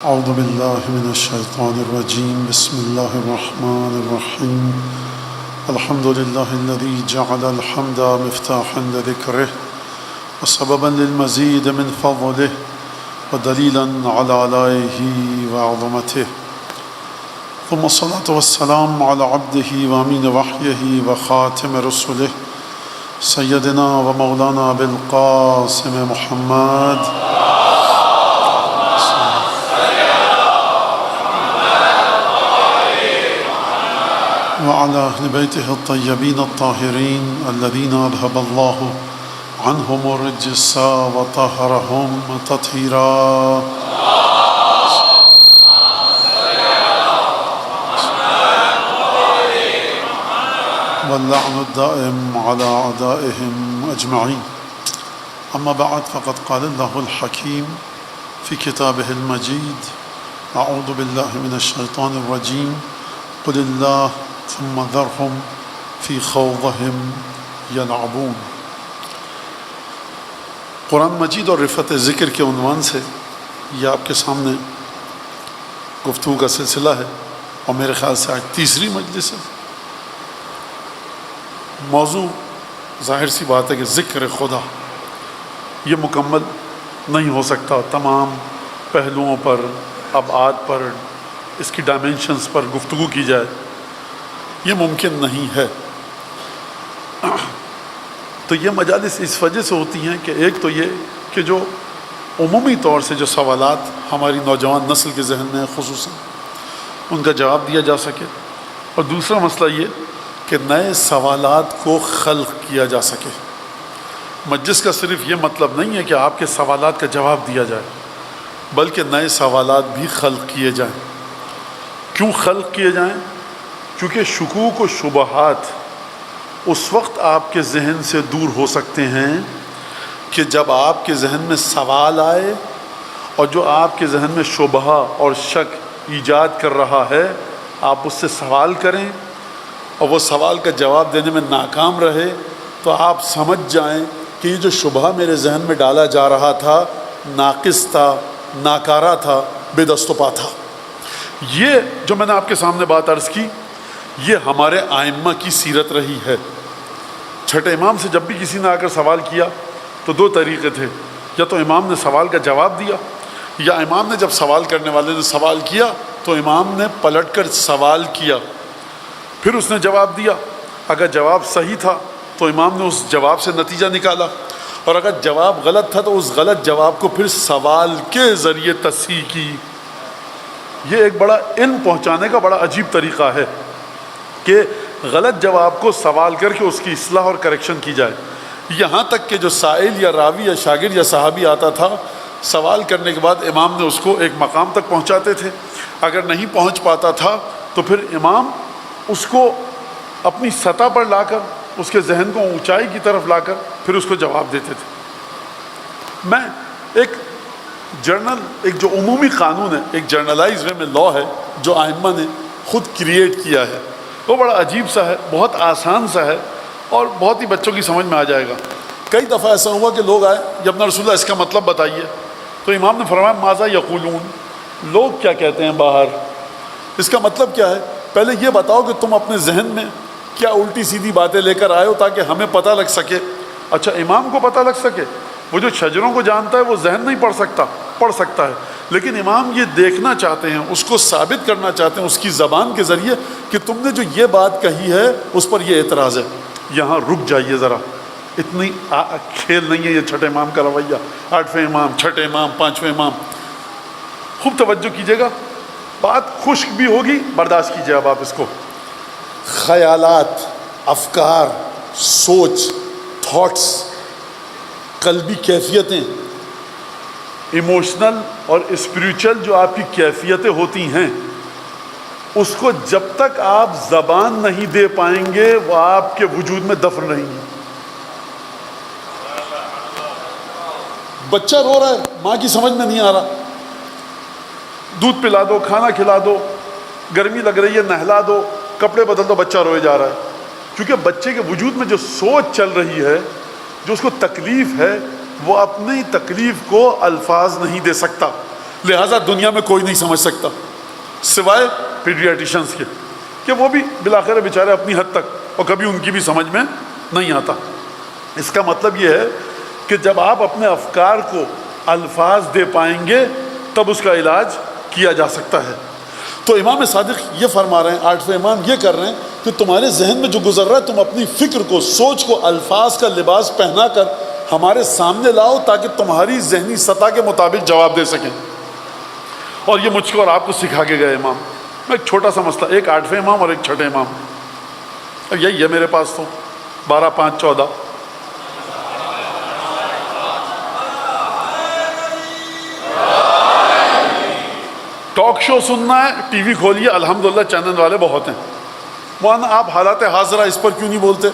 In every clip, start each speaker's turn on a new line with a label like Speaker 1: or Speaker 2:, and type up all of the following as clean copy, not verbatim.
Speaker 1: اعوذ باللہ من الشیطان الرجیم بسم اللہ الرحمن الرحیم الحمد للہ الذی جعل الحمد مفتاحا لذکرہ وسببا للمزید من فضلہ ودلیلا علی آلائہ وعظمتہ ثم الصلاة والسلام علی عبدہ وامین وحیہ وخاتم رسلہ سیدنا ومولانا بالقاسم محمد وعلى أهل بيته الطيبين الطاهرين الذين أذهب الله عنهم الرجس وطهرهم تطهيرا واللعن الدائم على أعدائهم أجمعين. أما بعد فقد قال الله الحكيم في كتابه المجيد أعوذ بالله من الشيطان الرجيم قل الله ثم ذرهم في خوضهم يلعبون. قرآن مجید اور رفعت ذکر کے عنوان سے یہ آپ کے سامنے گفتگو کا سلسلہ ہے اور میرے خیال سے آج تیسری مجلس ہے. موضوع ظاہر سی بات ہے کہ ذکر خدا یہ مکمل نہیں ہو سکتا. تمام پہلوؤں پر ابعاد پر اس کی ڈائمینشنز پر گفتگو کی جائے یہ ممکن نہیں ہے. تو یہ مجالس اس وجہ سے ہوتی ہیں کہ ایک تو یہ کہ جو عمومی طور سے جو سوالات ہماری نوجوان نسل کے ذہن میں خصوصاً ان کا جواب دیا جا سکے، اور دوسرا مسئلہ یہ کہ نئے سوالات کو خلق کیا جا سکے. مجلس کا صرف یہ مطلب نہیں ہے کہ آپ کے سوالات کا جواب دیا جائے، بلکہ نئے سوالات بھی خلق کیے جائیں. کیوں خلق کیے جائیں؟ کیونکہ شکوک و شبہات اس وقت آپ کے ذہن سے دور ہو سکتے ہیں کہ جب آپ کے ذہن میں سوال آئے اور جو آپ کے ذہن میں شبہ اور شک ایجاد کر رہا ہے آپ اس سے سوال کریں اور وہ سوال کا جواب دینے میں ناکام رہے تو آپ سمجھ جائیں کہ یہ جو شبہ میرے ذہن میں ڈالا جا رہا تھا ناقص تھا، ناکارہ تھا، بے دست و پا تھا. یہ جو میں نے آپ کے سامنے بات عرض کی یہ ہمارے ائمہ کی سیرت رہی ہے. چھٹے امام سے جب بھی کسی نے آ کر سوال کیا تو دو طریقے تھے، یا تو امام نے سوال کا جواب دیا، یا امام نے جب سوال کرنے والے نے سوال کیا تو امام نے پلٹ کر سوال کیا پھر اس نے جواب دیا. اگر جواب صحیح تھا تو امام نے اس جواب سے نتیجہ نکالا، اور اگر جواب غلط تھا تو اس غلط جواب کو پھر سوال کے ذریعے تصحیح کی. یہ ایک بڑا علم پہنچانے کا بڑا عجیب طریقہ ہے کہ غلط جواب کو سوال کر کے اس کی اصلاح اور کریکشن کی جائے. یہاں تک کہ جو سائل یا راوی یا شاگرد یا صحابی آتا تھا سوال کرنے کے بعد امام نے اس کو ایک مقام تک پہنچاتے تھے. اگر نہیں پہنچ پاتا تھا تو پھر امام اس کو اپنی سطح پر لا کر اس کے ذہن کو اونچائی کی طرف لا کر پھر اس کو جواب دیتے تھے. میں ایک جو عمومی قانون ہے، ایک جرنلائز وے میں لا ہے جو ائمہ نے خود کریٹ کیا ہے، وہ بڑا عجیب سا ہے، بہت آسان سا ہے اور بہت ہی بچوں کی سمجھ میں آ جائے گا. کئی دفعہ ایسا ہوا کہ لوگ آئے یا اپنا رسول اللہ اس کا مطلب بتائیے، تو امام نے فرمایا ماذا یقولون، لوگ کیا کہتے ہیں باہر، اس کا مطلب کیا ہے؟ پہلے یہ بتاؤ کہ تم اپنے ذہن میں کیا الٹی سیدھی باتیں لے کر آئے ہو تاکہ ہمیں پتہ لگ سکے. اچھا امام کو پتہ لگ سکے، وہ جو شجروں کو جانتا ہے وہ ذہن نہیں پڑھ سکتا ہے، لیکن امام یہ دیکھنا چاہتے ہیں، اس کو ثابت کرنا چاہتے ہیں اس کی زبان کے ذریعے کہ تم نے جو یہ بات کہی ہے اس پر یہ اعتراض ہے. یہاں رک جائیے ذرا، اتنی کھیل نہیں ہے یہ چھٹے امام کا رویہ. 8ویں امام، چھٹے امام، 5ویں امام، خوب توجہ کیجیے گا. بات خشک بھی ہوگی برداشت کیجیے. اب آپ اس کو خیالات، افکار، سوچ، تھاٹس، قلبی کیفیتیں، ایموشنل اور اسپریچول جو آپ کی کیفیتیں ہوتی ہیں اس کو جب تک آپ زبان نہیں دے پائیں گے وہ آپ کے وجود میں دفن رہیں گی. بچہ رو رہا ہے، ماں کی سمجھ میں نہیں آ رہا، دودھ پلا دو، کھانا کھلا دو، گرمی لگ رہی ہے نہلا دو، کپڑے بدل دو، بچہ روئے جا رہا ہے. کیونکہ بچے کے وجود میں جو سوچ چل رہی ہے، جو اس کو تکلیف ہے، وہ اپنی تکلیف کو الفاظ نہیں دے سکتا. لہٰذا دنیا میں کوئی نہیں سمجھ سکتا سوائے پیڈیاٹیشنس کے، کہ وہ بھی بالآخر بیچارے اپنی حد تک، اور کبھی ان کی بھی سمجھ میں نہیں آتا۔ اس کا مطلب یہ ہے کہ جب آپ اپنے افکار کو الفاظ دے پائیں گے تب اس کا علاج کیا جا سکتا ہے۔ تو امام صادق یہ فرما رہے ہیں، 8ویں امام یہ کر رہے ہیں کہ تمہارے ذہن میں جو گزر رہا ہے تم اپنی فکر کو، سوچ کو الفاظ کا لباس پہنا کر ہمارے سامنے لاؤ تاکہ تمہاری ذہنی سطح کے مطابق جواب دے سکیں۔ اور یہ مجھ کو اور آپ کو سکھا کے گئے امام۔ ایک چھوٹا سا مسئلہ، ایک 8ویں امام اور ایک چھٹے امام، اب یہی ہے میرے پاس تو 12 5 14۔ ٹاک شو سننا ہے، ٹی وی کھولیے، الحمدللہ چینل والے بہت ہیں۔ مولانا آپ حالات حاضرہ اس پر کیوں نہیں بولتے؟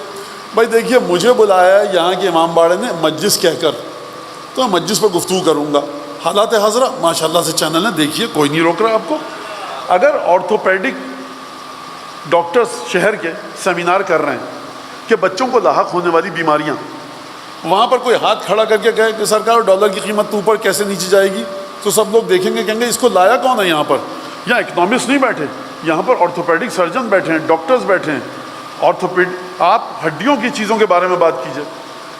Speaker 1: بھائی دیکھیے مجھے بلایا ہے یہاں کے امام باڑے نے مجلس کہہ کر، تو میں مجلس پر گفتگو کروں گا۔ حالات حاضرہ ماشاءاللہ سے چینل ہے، دیکھیے، کوئی نہیں روک رہا آپ کو۔ اگر آرتھوپیڈک ڈاکٹرز شہر کے سیمینار کر رہے ہیں کہ بچوں کو لاحق ہونے والی بیماریاں، وہاں پر کوئی ہاتھ کھڑا کر کے کہے کہ سرکار ڈالر کی قیمت اوپر کیسے نیچے جائے گی، تو سب لوگ دیکھیں گے، کہیں گے اس کو لایا کون ہے یہاں پر؟ یہاں اکنامکس نہیں بیٹھے، یہاں پر آرتھوپیڈک سرجن بیٹھے ہیں، ڈاکٹرز بیٹھے ہیں۔ آپ ہڈیوں کی چیزوں کے بارے میں بات کیجئے،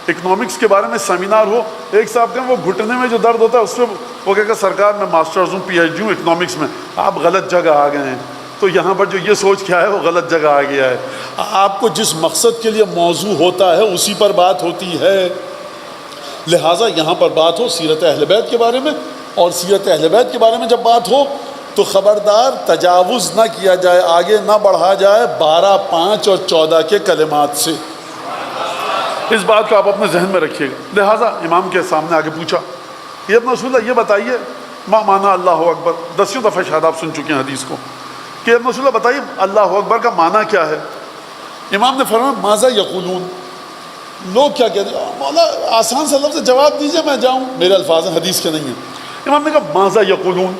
Speaker 1: اکنامکس کے بارے میں سیمینار ہو، ایک صاحب کہیں وہ گھٹنے میں جو درد ہوتا ہے اس سے وہ کہے کہ سرکار میں ماسٹرز ہوں، پی ایچ ڈی ہوں اکنامکس میں، آپ غلط جگہ آ گئے ہیں۔ تو یہاں پر جو یہ سوچ کیا ہے وہ غلط جگہ آ گیا ہے۔ آپ کو جس مقصد کے لیے موضوع ہوتا ہے اسی پر بات ہوتی ہے، لہٰذا یہاں پر بات ہو سیرت اہل بیت کے بارے میں، اور سیرت اہل بیت کے بارے میں جب بات ہو تو خبردار تجاوز نہ کیا جائے، آگے نہ بڑھا جائے 12 5 اور 14 کے کلمات سے۔ اس بات کو آپ اپنے ذہن میں رکھیے گا۔ لہٰذا امام کے سامنے آگے پوچھا، یہ ابن رسول اللہ یہ بتائیے، ما معنی اللہ اکبر، 10 دفعہ شاید آپ سن چکے ہیں حدیث کو، کہ ابن رسول اللہ بتائیے اللہ اکبر کا معنی کیا ہے؟ امام نے فرمایا ماذا یقولون، لوگ کیا کہتے ہیں؟ مولا آسان سے لفظ جواب دیجئے، میں جاؤں، میرے الفاظ ہیں، حدیث کے نہیں ہیں۔ امام نے کہا ماذا یقولون،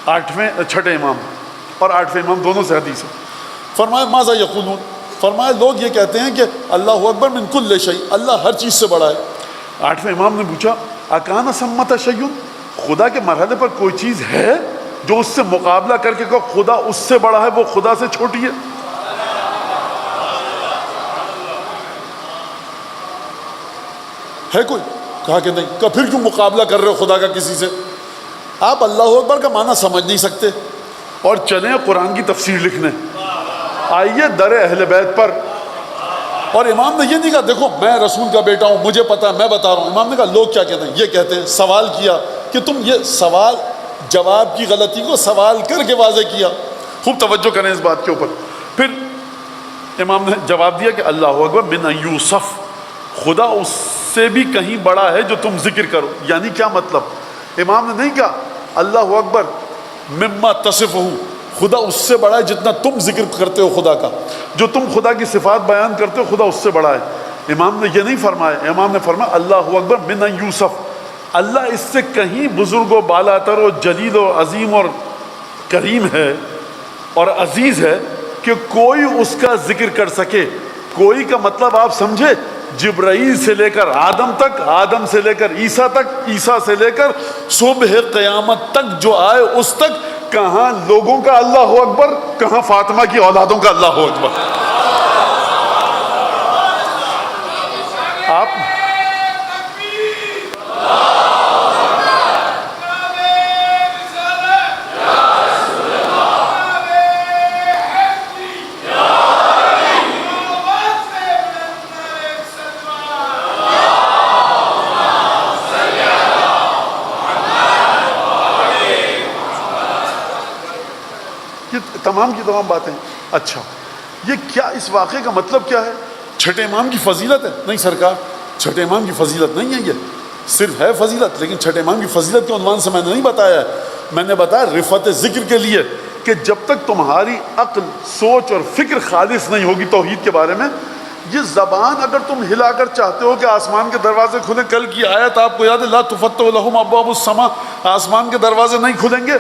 Speaker 1: 8ویں امام اور 8ویں امام دونوں سے حدیث ہے۔ فرمایا ماذا یقولون، فرمایا لوگ یہ کہتے ہیں کہ اللہ اکبر من کل شیء، اللہ ہر چیز سے بڑا ہے۔ 8ویں امام نے پوچھا اکان ثمۃ شیء، خدا کے مرحلے پر کوئی چیز ہے جو اس سے مقابلہ کر کے کہو خدا اس سے بڑا ہے، وہ خدا سے چھوٹی ہے؟ ہے کوئی؟ کہا کہ نہیں۔ کہا پھر کیوں مقابلہ کر رہے ہو خدا کا کسی سے؟ آپ اللہ اکبر کا معنی سمجھ نہیں سکتے اور چلیں قرآن کی تفسیر لکھنے، آئیے در اہل بیت پر۔ اور امام نے یہ نہیں کہا دیکھو میں رسول کا بیٹا ہوں، مجھے پتا ہے، میں بتا رہا ہوں۔ امام نے کہا لوگ کیا کہتے ہیں؟ یہ کہتے ہیں، سوال کیا کہ تم یہ سوال جواب کی غلطی کو سوال کر کے واضح کیا۔ خوب توجہ کریں اس بات کے اوپر۔ پھر امام نے جواب دیا کہ اللہ اکبر من ان یوصف، خدا اس سے بھی کہیں بڑا ہے جو تم ذکر کرو۔ یعنی کیا مطلب؟ امام نے نہیں کہا اللہ اکبر مما تصفہ، خدا اس سے بڑا ہے جتنا تم ذکر کرتے ہو خدا کا، جو تم خدا کی صفات بیان کرتے ہو خدا اس سے بڑا ہے۔ امام نے یہ نہیں فرمایا، امام نے فرمایا اللہ اکبر من ان یوصف، اللہ اس سے کہیں بزرگ و بالاتر و جلیل و عظیم اور کریم ہے اور عزیز ہے کہ کوئی اس کا ذکر کر سکے۔ کوئی کا مطلب آپ سمجھے؟ جبرائیل سے لے کر آدم تک، آدم سے لے کر عیسیٰ تک، عیسیٰ سے لے کر صبح قیامت تک جو آئے اس تک، کہاں لوگوں کا اللہ اکبر، کہاں فاطمہ کی اولادوں کا اللہ اکبر۔ آپ تمام کی تمام باتیں۔ اچھا یہ کیا، اس واقعے کا مطلب کیا ہے؟ چھٹے امام کی فضیلت ہے؟ نہیں سرکار، چھٹے امام کی فضیلت نہیں ہے، یہ صرف ہے فضیلت، لیکن چھٹے امام کی فضیلت کے عنوان سے میں نے نہیں بتایا ہے۔ میں نے بتایا رفعت ذکر کے لیے کہ جب تک تمہاری عقل، سوچ اور فکر خالص نہیں ہوگی توحید کے بارے میں، یہ زبان اگر تم ہلا کر چاہتے ہو کہ آسمان کے دروازے کھلیں، کل کی آیت آپ کو یاد ہے لا تفتح لہم ابواب السماء، آسمان کے دروازے نہیں کھلیں گے۔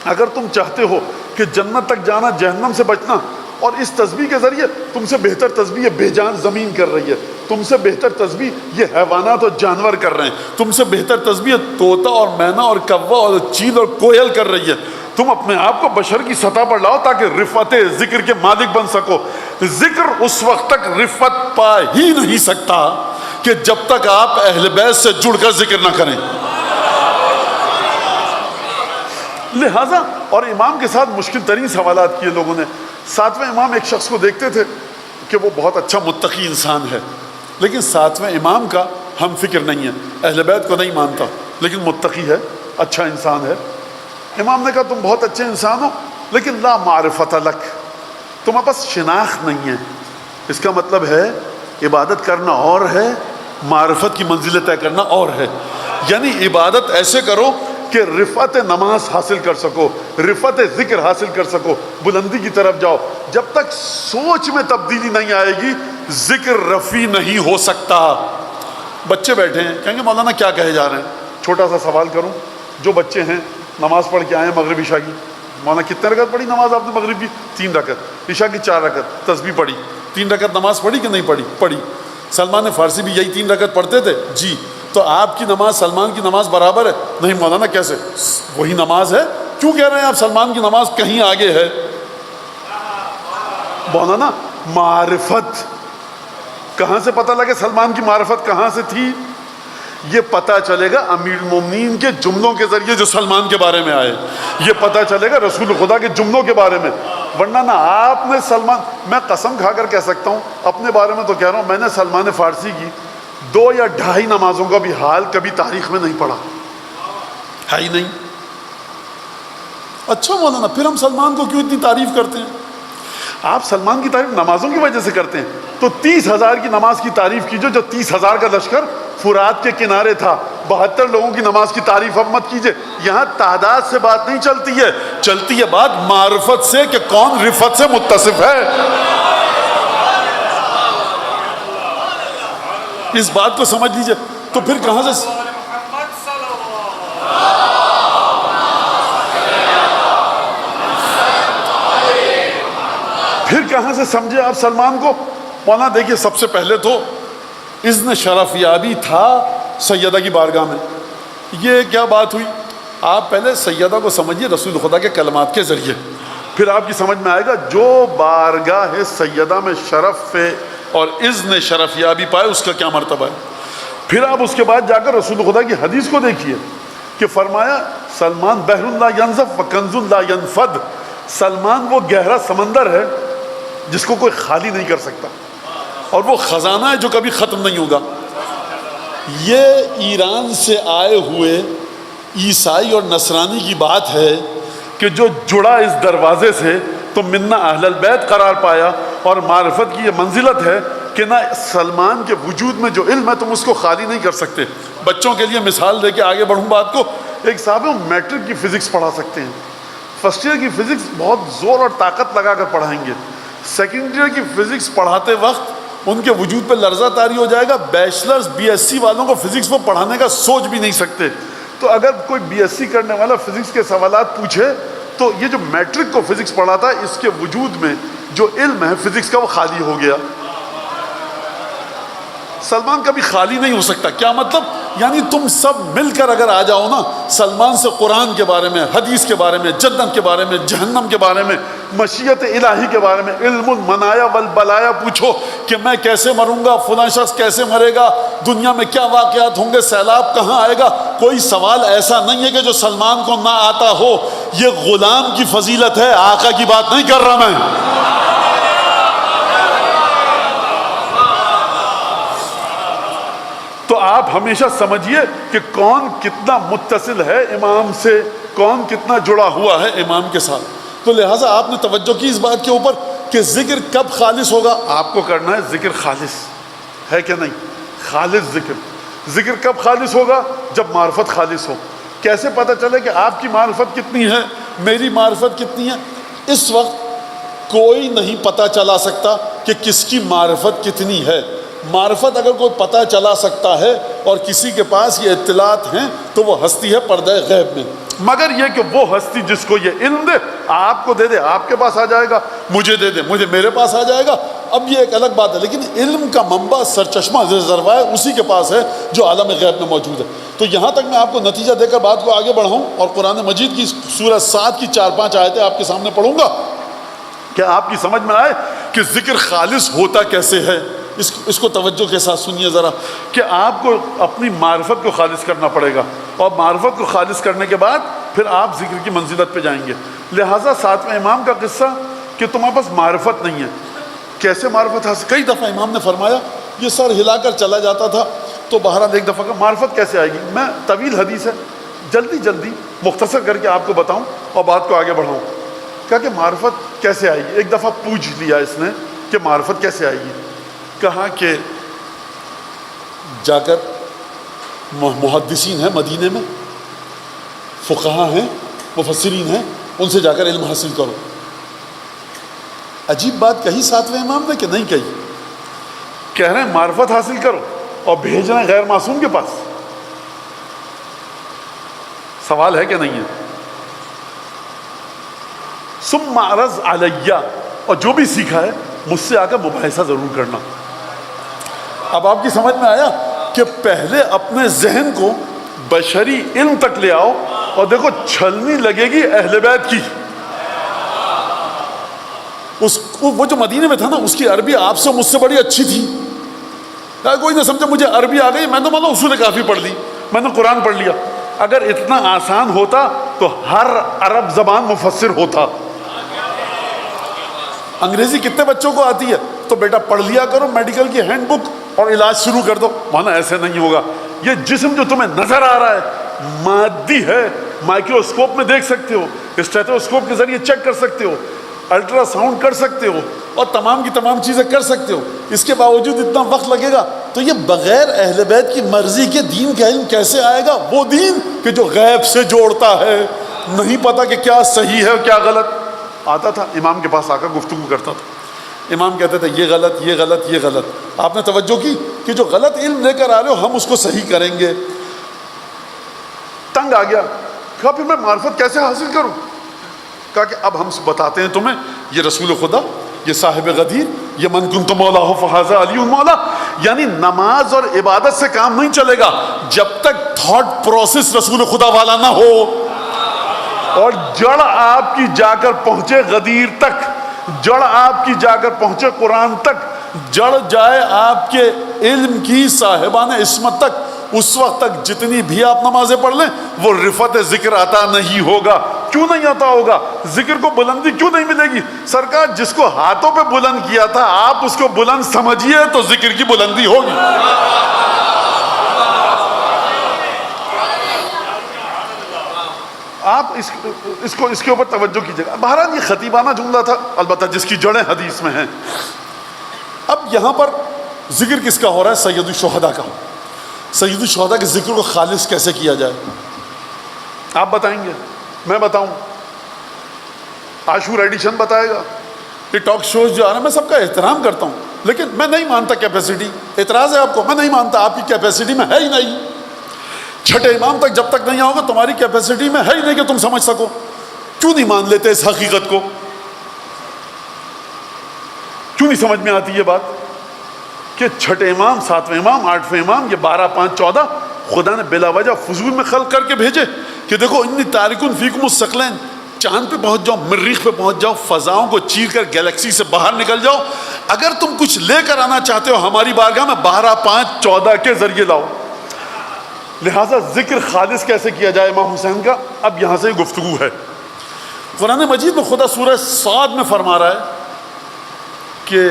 Speaker 1: اگر تم چاہتے ہو کہ جنت تک جانا، جہنم سے بچنا، اور اس تسبیح کے ذریعے تم سے بہتر تسبیح بے جان زمین کر رہی ہے، تم سے بہتر تسبیح یہ حیوانات اور جانور کر رہے ہیں، تم سے بہتر تسبیح طوطا اور مینا اور کوا اور چیل اور کوئل کر رہی ہے، تم اپنے آپ کو بشر کی سطح پر لاؤ تاکہ رفعت ذکر کے مالک بن سکو۔ ذکر اس وقت تک رفعت پا ہی نہیں سکتا کہ جب تک آپ اہل بیت سے جڑ کر ذکر نہ کریں۔ لہٰذا اور امام کے ساتھ مشکل ترین سوالات کیے لوگوں نے۔ ساتویں امام ایک شخص کو دیکھتے تھے کہ وہ بہت اچھا متقی انسان ہے، لیکن ساتویں امام کا ہم فکر نہیں ہے، اہل بیت کو نہیں مانتا لیکن متقی ہے، اچھا انسان ہے۔ امام نے کہا تم بہت اچھے انسان ہو لیکن لا معرفت لک، تمہیں بس شناخت نہیں ہے۔ اس کا مطلب ہے عبادت کرنا اور ہے، معرفت کی منزلیں طے کرنا اور ہے۔ یعنی عبادت ایسے کرو کہ رفعت نماز حاصل کر سکو، رفعت ذکر حاصل کر سکو، بلندی کی طرف جاؤ۔ جب تک سوچ میں تبدیلی نہیں آئے گی ذکر رفیع نہیں ہو سکتا۔ بچے بیٹھے ہیں کہیں گے مولانا کیا کہے جا رہے ہیں؟ چھوٹا سا سوال کروں، جو بچے ہیں نماز پڑھ کے آئے ہیں مغرب عشاء کی، مولانا کتنے رکعت پڑھی نماز آپ نے مغرب کی؟ 3 رکعت، عشاء کی 4 رکعت، تسبیح پڑھی، 3 رکعت نماز پڑھی کہ نہیں پڑھی؟ پڑھی۔ سلمان فارسی بھی یہی 3 رکعت پڑھتے تھے؟ جی۔ تو آپ کی نماز سلمان کی نماز برابر ہے؟ نہیں مولانا کیسے؟ وہی نماز ہے۔ کیوں کہہ رہے ہیں آپ سلمان کی نماز کہیں آگے ہے؟ مولانا معرفت کہاں سے پتہ لگے سلمان کی معرفت کہاں سے تھی؟ یہ پتہ چلے گا امیر المومنین کے جملوں کے ذریعے جو سلمان کے بارے میں آئے، یہ پتہ چلے گا رسول خدا کے جملوں کے بارے میں، ورنہ نہ آپ نے سلمان، میں قسم کھا کر کہہ سکتا ہوں اپنے بارے میں تو کہہ رہا ہوں، میں نے سلمان فارسی کی 2 یا 2.5 نمازوں کا بھی حال کبھی تاریخ میں نہیں پڑھا ہے ہی نہیں۔ اچھا مولانا پھر ہم سلمان کو کیوں اتنی تعریف کرتے ہیں؟ آپ سلمان کی تعریف نمازوں کی وجہ سے کرتے ہیں، تو 30,000 کی نماز کی تعریف کیجئے جو 30,000 کا لشکر فرات کے کنارے تھا، 72 لوگوں کی نماز کی تعریف اب مت کیجئے۔ یہاں تعداد سے بات نہیں چلتی ہے، چلتی ہے بات معرفت سے کہ کون رفعت سے متصف ہے۔ اس بات کو سمجھ لیجئے۔ تو پھر کہاں سے سمجھے آپ سلمان کو؟ مولانا دیکھیے سب سے پہلے تو اذن شرف یابی تھا سیدہ کی بارگاہ میں۔ یہ کیا بات ہوئی؟ آپ پہلے سیدہ کو سمجھیے رسول خدا کے کلمات کے ذریعے، پھر آپ کی سمجھ میں آئے گا جو بارگاہ سیدہ میں شرف اور اذن شرف یابی پائے اس کا کیا مرتبہ ہے۔ پھر آپ اس کے بعد جا کر رسول خدا کی حدیث کو دیکھیے کہ فرمایا سلمان بحر لا ینزف و کنز لا ینفد، سلمان وہ گہرا سمندر ہے جس کو کوئی خالی نہیں کر سکتا، اور وہ خزانہ ہے جو کبھی ختم نہیں ہوگا۔ یہ ایران سے آئے ہوئے عیسائی اور نصرانی کی بات ہے کہ جو جڑا اس دروازے سے تو منا اہل البیت قرار پایا، اور معرفت کی یہ منزلت ہے کہ نہ سلمان کے وجود میں جو علم ہے تم اس کو خالی نہیں کر سکتے۔ بچوں کے لیے مثال دے کے آگے بڑھوں بات کو، ایک صاحب میٹرک کی فزکس پڑھا سکتے ہیں، فرسٹ ایئر کی فزکس بہت زور اور طاقت لگا کر پڑھائیں گے، سیکنڈ ایئر کی فزکس پڑھاتے وقت ان کے وجود پہ لرزہ طاری ہو جائے گا۔ بیچلرز بی ایس سی والوں کو فزکس وہ پڑھانے کا سوچ بھی نہیں سکتے۔ تو اگر کوئی بی ایس سی کرنے والا فزکس کے سوالات پوچھے تو یہ جو میٹرک کو فزکس پڑھاتا ہے اس کے وجود میں جو علم ہے فزکس کا وہ خالی ہو گیا۔ سلمان کبھی خالی نہیں ہو سکتا۔ کیا مطلب؟ یعنی تم سب مل کر اگر آ جاؤ نا سلمان سے قرآن کے بارے میں، حدیث کے بارے میں، جنت کے بارے میں، جہنم کے بارے میں، مشیت الہی کے بارے میں، علم المنایا والبلایا پوچھو کہ میں کیسے مروں گا، فلاں شخص کیسے مرے گا، دنیا میں کیا واقعات ہوں گے، سیلاب کہاں آئے گا، کوئی سوال ایسا نہیں ہے کہ جو سلمان کو نہ آتا ہو۔ یہ غلام کی فضیلت ہے، آقا کی بات نہیں کر رہا میں۔ تو آپ ہمیشہ سمجھیے کہ کون کتنا متصل ہے امام سے، کون کتنا جڑا ہوا ہے امام کے ساتھ۔ تو لہٰذا آپ نے توجہ کی اس بات کے اوپر کہ ذکر کب خالص ہوگا؟ آپ کو کرنا ہے ذکر خالص ہے کہ نہیں، خالص ذکر۔ ذکر کب خالص ہوگا؟ جب معرفت خالص ہو۔ کیسے پتہ چلے کہ آپ کی معرفت کتنی ہے، میری معرفت کتنی ہے؟ اس وقت کوئی نہیں پتہ چلا سکتا کہ کس کی معرفت کتنی ہے۔ معرفت اگر کوئی پتہ چلا سکتا ہے اور کسی کے پاس یہ اطلاعات ہیں تو وہ ہستی ہے پردہ غیب میں، مگر یہ کہ وہ ہستی جس کو یہ علم دے، آپ کو دے دے آپ کے پاس آ جائے گا، مجھے دے دے مجھے میرے پاس آ جائے گا، اب یہ ایک الگ بات ہے، لیکن علم کا منبع سرچشمہ ذروائے اسی کے پاس ہے جو عالم غیب میں موجود ہے۔ تو یہاں تک میں آپ کو نتیجہ دے کر بات کو آگے بڑھاؤں اور قرآن مجید کی سورہ 7 کی 4-5 آیتیں آپ کے سامنے پڑھوں گا کہ آپ کی سمجھ میں آئے کہ ذکر خالص ہوتا کیسے ہے۔ اس کو توجہ کے ساتھ سنیے ذرا، کہ آپ کو اپنی معرفت کو خالص کرنا پڑے گا، اور معرفت کو خالص کرنے کے بعد پھر آپ ذکر کی منزلت پہ جائیں گے۔ لہٰذا 7ویں امام کا قصہ کہ تمہارے پاس معرفت نہیں ہے، کیسے معرفت حاصل؟ کئی دفعہ امام نے فرمایا یہ سر ہلا کر چلا جاتا تھا، تو بہرحال ایک دفعہ کا معرفت کیسے آئے گی؟ میں طویل حدیث ہے، جلدی مختصر کر کے آپ کو بتاؤں اور بات کو آگے بڑھاؤں۔ کہا کہ معرفت کیسے آئے گی؟ ایک دفعہ پوچھ لیا اس نے کہ معرفت کیسے آئے گی؟ کہا کہ جا کر محدثین ہیں مدینے میں، فقہا ہیں، مفسرین ہیں، ان سے جا کر علم حاصل کرو۔ عجیب بات کہی 7ویں امام نے کہ نہیں کہی، کہہ رہے ہیں معرفت حاصل کرو اور بھیج رہے ہیں غیر معصوم کے پاس۔ سوال ہے کہ نہیں ہے؟ ثم عرض علیہ، اور جو بھی سیکھا ہے مجھ سے آ کر مباحثہ ضرور کرنا۔ اب آپ کی سمجھ میں آیا کہ پہلے اپنے ذہن کو بشری علم تک لے آؤ، اور دیکھو چھلنی لگے گی اہل بیت کی۔ وہ جو مدینے میں تھا نا، اس کی عربی آپ سے مجھ سے بڑی اچھی تھی۔ کوئی نہ سمجھے مجھے عربی آ گئی، میں تو مانو اصول کافی پڑھ لی، میں نے قرآن پڑھ لیا۔ اگر اتنا آسان ہوتا تو ہر عرب زبان مفسر ہوتا۔ انگریزی کتنے بچوں کو آتی ہے؟ تو بیٹا پڑھ لیا کرو میڈیکل کی ہینڈ بک اور علاج شروع کر دو۔ مانا ایسے نہیں ہوگا، یہ جسم جو تمہیں نظر آ رہا ہے مادی ہے، مائکروسکوپ میں دیکھ سکتے ہو، اسٹیتھوسکوپ کے ذریعے چیک کر سکتے ہو، الٹرا ساؤنڈ کر سکتے ہو، اور تمام کی تمام چیزیں کر سکتے ہو، اس کے باوجود اتنا وقت لگے گا۔ تو یہ بغیر اہل بیت کی مرضی کے دین کا علم کیسے آئے گا؟ وہ دین کہ جو غیب سے جوڑتا ہے، نہیں پتا کہ کیا صحیح ہے اور کیا غلط۔ آتا تھا امام کے پاس آ کر گفتگو کرتا تھا، امام کہتے تھے یہ غلط، یہ غلط، یہ غلط۔ آپ نے توجہ کی کہ جو غلط علم لے کر آ رہے ہو ہم اس کو صحیح کریں گے۔ تنگ آ گیا، کہا پھر میں معرفت کیسے حاصل کروں؟ کہا کہ اب ہم بتاتے ہیں تمہیں، یہ رسول خدا، یہ صاحب غدیر، یہ من کنت مولاہ فہذا علی مولا۔ یعنی نماز اور عبادت سے کام نہیں چلے گا جب تک تھاٹ پروسیس رسول خدا والا نہ ہو، اور جڑ آپ کی جا کر پہنچے غدیر تک، جڑ آپ کی جا کر پہنچے قرآن تک، جڑ جائے آپ کے علم کی صاحبان عصمت تک، اس وقت تک جتنی بھی آپ نمازیں پڑھ لیں وہ رفت ذکر عطا نہیں ہوگا۔ کیوں نہیں عطا ہوگا؟ ذکر کو بلندی کیوں نہیں ملے گی؟ سرکار جس کو ہاتھوں پہ بلند کیا تھا آپ اس کو بلند سمجھیے تو ذکر کی بلندی ہوگی۔ آپ اس کے اوپر توجہ کیجیے گا۔ بہرحال یہ خطیبانہ جملہ تھا، البتہ جس کی جڑیں حدیث میں ہیں۔ اب یہاں پر ذکر کس کا ہو رہا ہے؟ سید الشہداء کا۔ سید الشہداء کے ذکر کو خالص کیسے کیا جائے؟ آپ بتائیں گے؟ میں بتاؤں؟ عاشور ایڈیشن بتائے گا؟ یہ ٹاک شوز جو آ رہے ہیں، میں سب کا احترام کرتا ہوں، لیکن میں نہیں مانتا کیپیسٹی۔ اعتراض ہے آپ کو؟ میں نہیں مانتا، آپ کی کیپیسٹی میں ہے ہی نہیں۔ چھٹے امام تک جب تک نہیں آؤ گے تمہاری کیپیسٹی میں ہے ہی نہیں کہ تم سمجھ سکو۔ کیوں نہیں مان لیتے اس حقیقت کو؟ کیوں نہیں سمجھ میں آتی یہ بات کہ چھٹے امام، 7ویں امام، 8ویں امام، یہ 12، 5، 14 خدا نے بلا وجہ فضول میں خلق کر کے بھیجے کہ دیکھو انی تارکن فیکم الثقلین، چاند پہ پہنچ جاؤ، مریخ پہ پہنچ جاؤ، فضاؤں کو چیر کر گیلیکسی سے باہر نکل جاؤ، اگر تم کچھ لے کر آنا چاہتے ہو ہماری بارگاہ میں 12، 5، 14 کے ذریعے لاؤ۔ لہٰذا ذکر خالص کیسے کیا جائے امام حسین کا، اب یہاں سے گفتگو ہے۔ قرآن مجید میں خدا سورہ صاد میں فرما رہا ہے کہ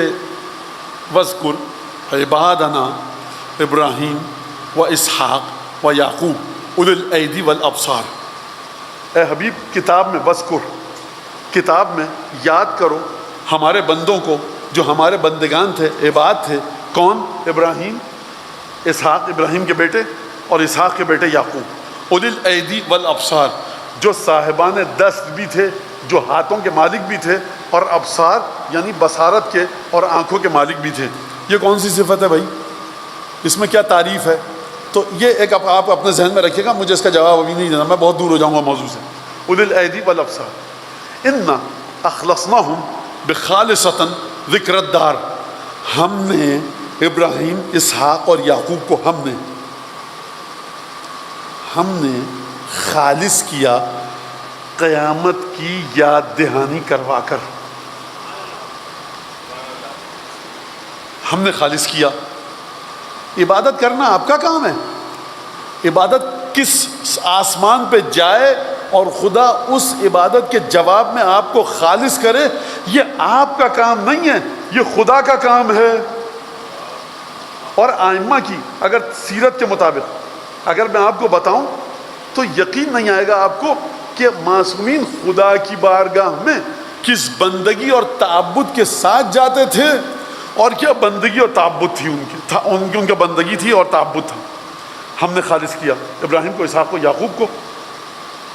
Speaker 1: وَاذْكُرْ عِبَادَنَا ابراہیم واسحاق ویعقوب اُولِي الْأَيْدِي وَالْأَبْصَارِ۔ اے حبیب کتاب میں وَاذْكُرْ، کتاب میں یاد کرو ہمارے بندوں کو جو ہمارے بندگان تھے، عباد تھے۔ کون؟ ابراہیم، اسحاق ابراہیم کے بیٹے، اور اسحاق کے بیٹے یعقوب۔ اُولِي الْأَيْدِي وَالْأَبْصَارِ، جو صاحبان دست بھی تھے، جو ہاتھوں کے مالک بھی تھے، اور ابصار یعنی بصارت کے اور آنکھوں کے مالک بھی تھے۔ یہ کون سی صفت ہے بھائی؟ اس میں کیا تعریف ہے؟ تو یہ ایک آپ اپنے ذہن میں رکھیے گا، مجھے اس کا جواب ابھی نہیں دینا، میں بہت دور ہو جاؤں گا موضوع سے۔ اُولِي الْأَيْدِي وَالْأَبْصَارِ اِنَّا أَخْلَصْنَاهُمْ بِخَالِصَةٍ ذِكْرَ الدَّارِ، ہم نے ابراہیم، اسحاق اور یعقوب کو ہم نے خالص کیا قیامت کی یاد دہانی کروا کر. ہم نے خالص کیا. عبادت کرنا آپ کا کام ہے. عبادت کس آسمان پہ جائے اور خدا اس عبادت کے جواب میں آپ کو خالص کرے، یہ آپ کا کام نہیں ہے، یہ خدا کا کام ہے. اور ائمہ کی اگر سیرت کے مطابق اگر میں آپ کو بتاؤں تو یقین نہیں آئے گا آپ کو کہ معصومین خدا کی بارگاہ میں کس بندگی اور تعبد کے ساتھ جاتے تھے، اور کیا بندگی اور تعبد تھی ان کی بندگی تھی اور تعبد تھا. ہم نے خالص کیا ابراہیم کو، اسحاق کو، یعقوب کو.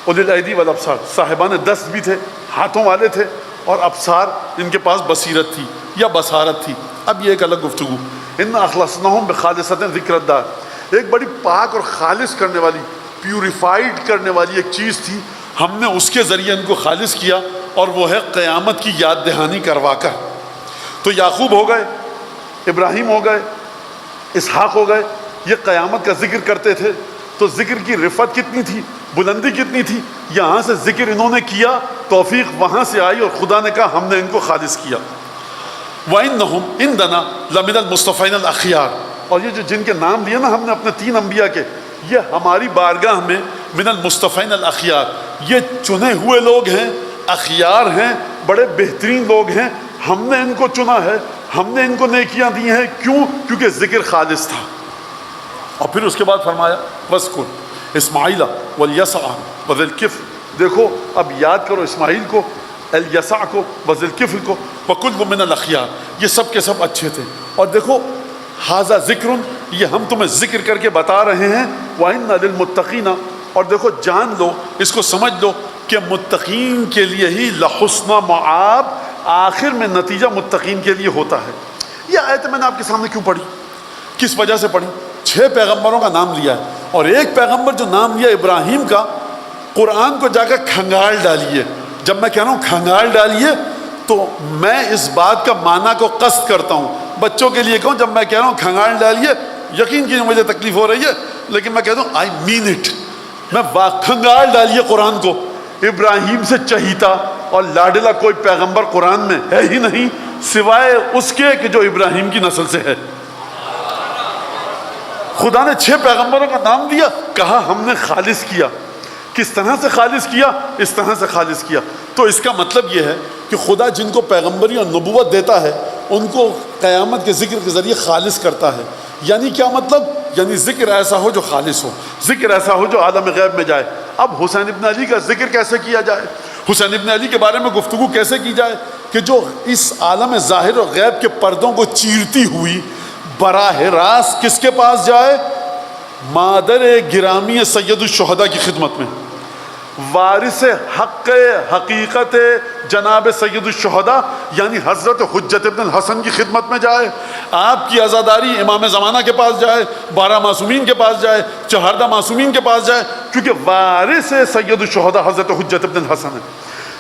Speaker 1: اولی الایدی والابصار، صاحبان دست بھی تھے، ہاتھوں والے تھے، اور ابصار ان کے پاس بصیرت تھی یا بصارت تھی. اب یہ ایک الگ گفتگو. ان اخلصناہم بخالصۃ ذکر الدار، ایک بڑی پاک اور خالص کرنے والی، پیوریفائڈ کرنے والی ایک چیز تھی، ہم نے اس کے ذریعے ان کو خالص کیا، اور وہ ہے قیامت کی یاد دہانی کروا کر. تو یعقوب ہو گئے، ابراہیم ہو گئے، اسحاق ہو گئے، یہ قیامت کا ذکر کرتے تھے. تو ذکر کی رفعت کتنی تھی، بلندی کتنی تھی. یہاں سے ذکر انہوں نے کیا، توفیق وہاں سے آئی، اور خدا نے کہا ہم نے ان کو خالص کیا. وَإِنَّهُمْ عِنْدَنَا لَمِنَ الْمُصْطَفَيْنَ الْأَخْيَارِ، اور یہ جو جن کے نام لیے نا ہم نے اپنے 3 انبیاء کے، یہ ہماری بارگاہ میں من المصطفین الاخیار، یہ چنے ہوئے لوگ ہیں، اخیار ہیں، بڑے بہترین لوگ ہیں. ہم نے ان کو چنا ہے، ہم نے ان کو نیکیاں دی ہیں. کیوں؟ کیونکہ ذکر خالص تھا. اور پھر اس کے بعد فرمایا وَاذْكُرْ اسماعیل وَالْيَسَعَ وَذِي الْكِفْلِ، دیکھو اب یاد کرو اسماعیل کو، الیسع کو، وذی الکفل کو، وَكُلٌّ مِّنَ الْأَخْيَارِ، یہ سب کے سب اچھے تھے. اور دیکھو ھذا ذکر، یہ ہم تمہیں ذکر کر کے بتا رہے ہیں. وَإِنَّ لِلْمُتَّقِينَ، اور دیکھو جان لو، اس کو سمجھ لو کہ متقین کے لیے ہی لحسن مآب، آخر میں نتیجہ متقین کے لیے ہوتا ہے. یہ آیت میں نے آپ کے سامنے کیوں پڑھی، کس وجہ سے پڑھی؟ 6 پیغمبروں کا نام لیا ہے، اور ایک پیغمبر جو نام لیا ابراہیم کا، قرآن کو جا کر کھنگال ڈالیے. جب میں کہہ رہا ہوں کھنگال ڈالیے تو میں اس بات کا معنی کو قصد کرتا ہوں. بچوں کے لیے کہوں، جب میں کہہ رہا ہوں کھنگال ڈالیے، یقین کیجیے مجھے تکلیف ہو رہی ہے، لیکن میں کہتا ہوں آئی مین اٹ. میں کھنگال ڈالیے قرآن کو. ابراہیم سے چہیتا اور لاڈلا کوئی پیغمبر قرآن میں ہے ہی نہیں سوائے اس کے کہ جو ابراہیم کی نسل سے ہے. خدا نے 6 پیغمبروں کا نام دیا، کہا ہم نے خالص کیا. کس طرح سے خالص کیا؟ اس طرح سے خالص کیا. تو اس کا مطلب یہ ہے کہ خدا جن کو پیغمبری اور نبوت دیتا ہے ان کو قیامت کے ذکر کے ذریعے خالص کرتا ہے. یعنی کیا مطلب؟ یعنی ذکر ایسا ہو جو خالص ہو، ذکر ایسا ہو جو عالم غیب میں جائے. اب حسین ابن علی کا ذکر کیسے کیا جائے، حسین ابن علی کے بارے میں گفتگو کیسے کی جائے کہ جو اس عالم ظاہر و غیب کے پردوں کو چیرتی ہوئی براہ راست کس کے پاس جائے؟ مادر گرامی سید الشہداء کی خدمت میں، وارث حق حقیقت جناب سید الشہداء یعنی حضرت حجت ابن الحسن کی خدمت میں جائے. آپ کی عزاداری امام زمانہ کے پاس جائے، 12 معصومین کے پاس جائے، 14 معصومین کے پاس جائے، کیونکہ وارث سید الشہداء حضرت حجت ابن الحسن ہے،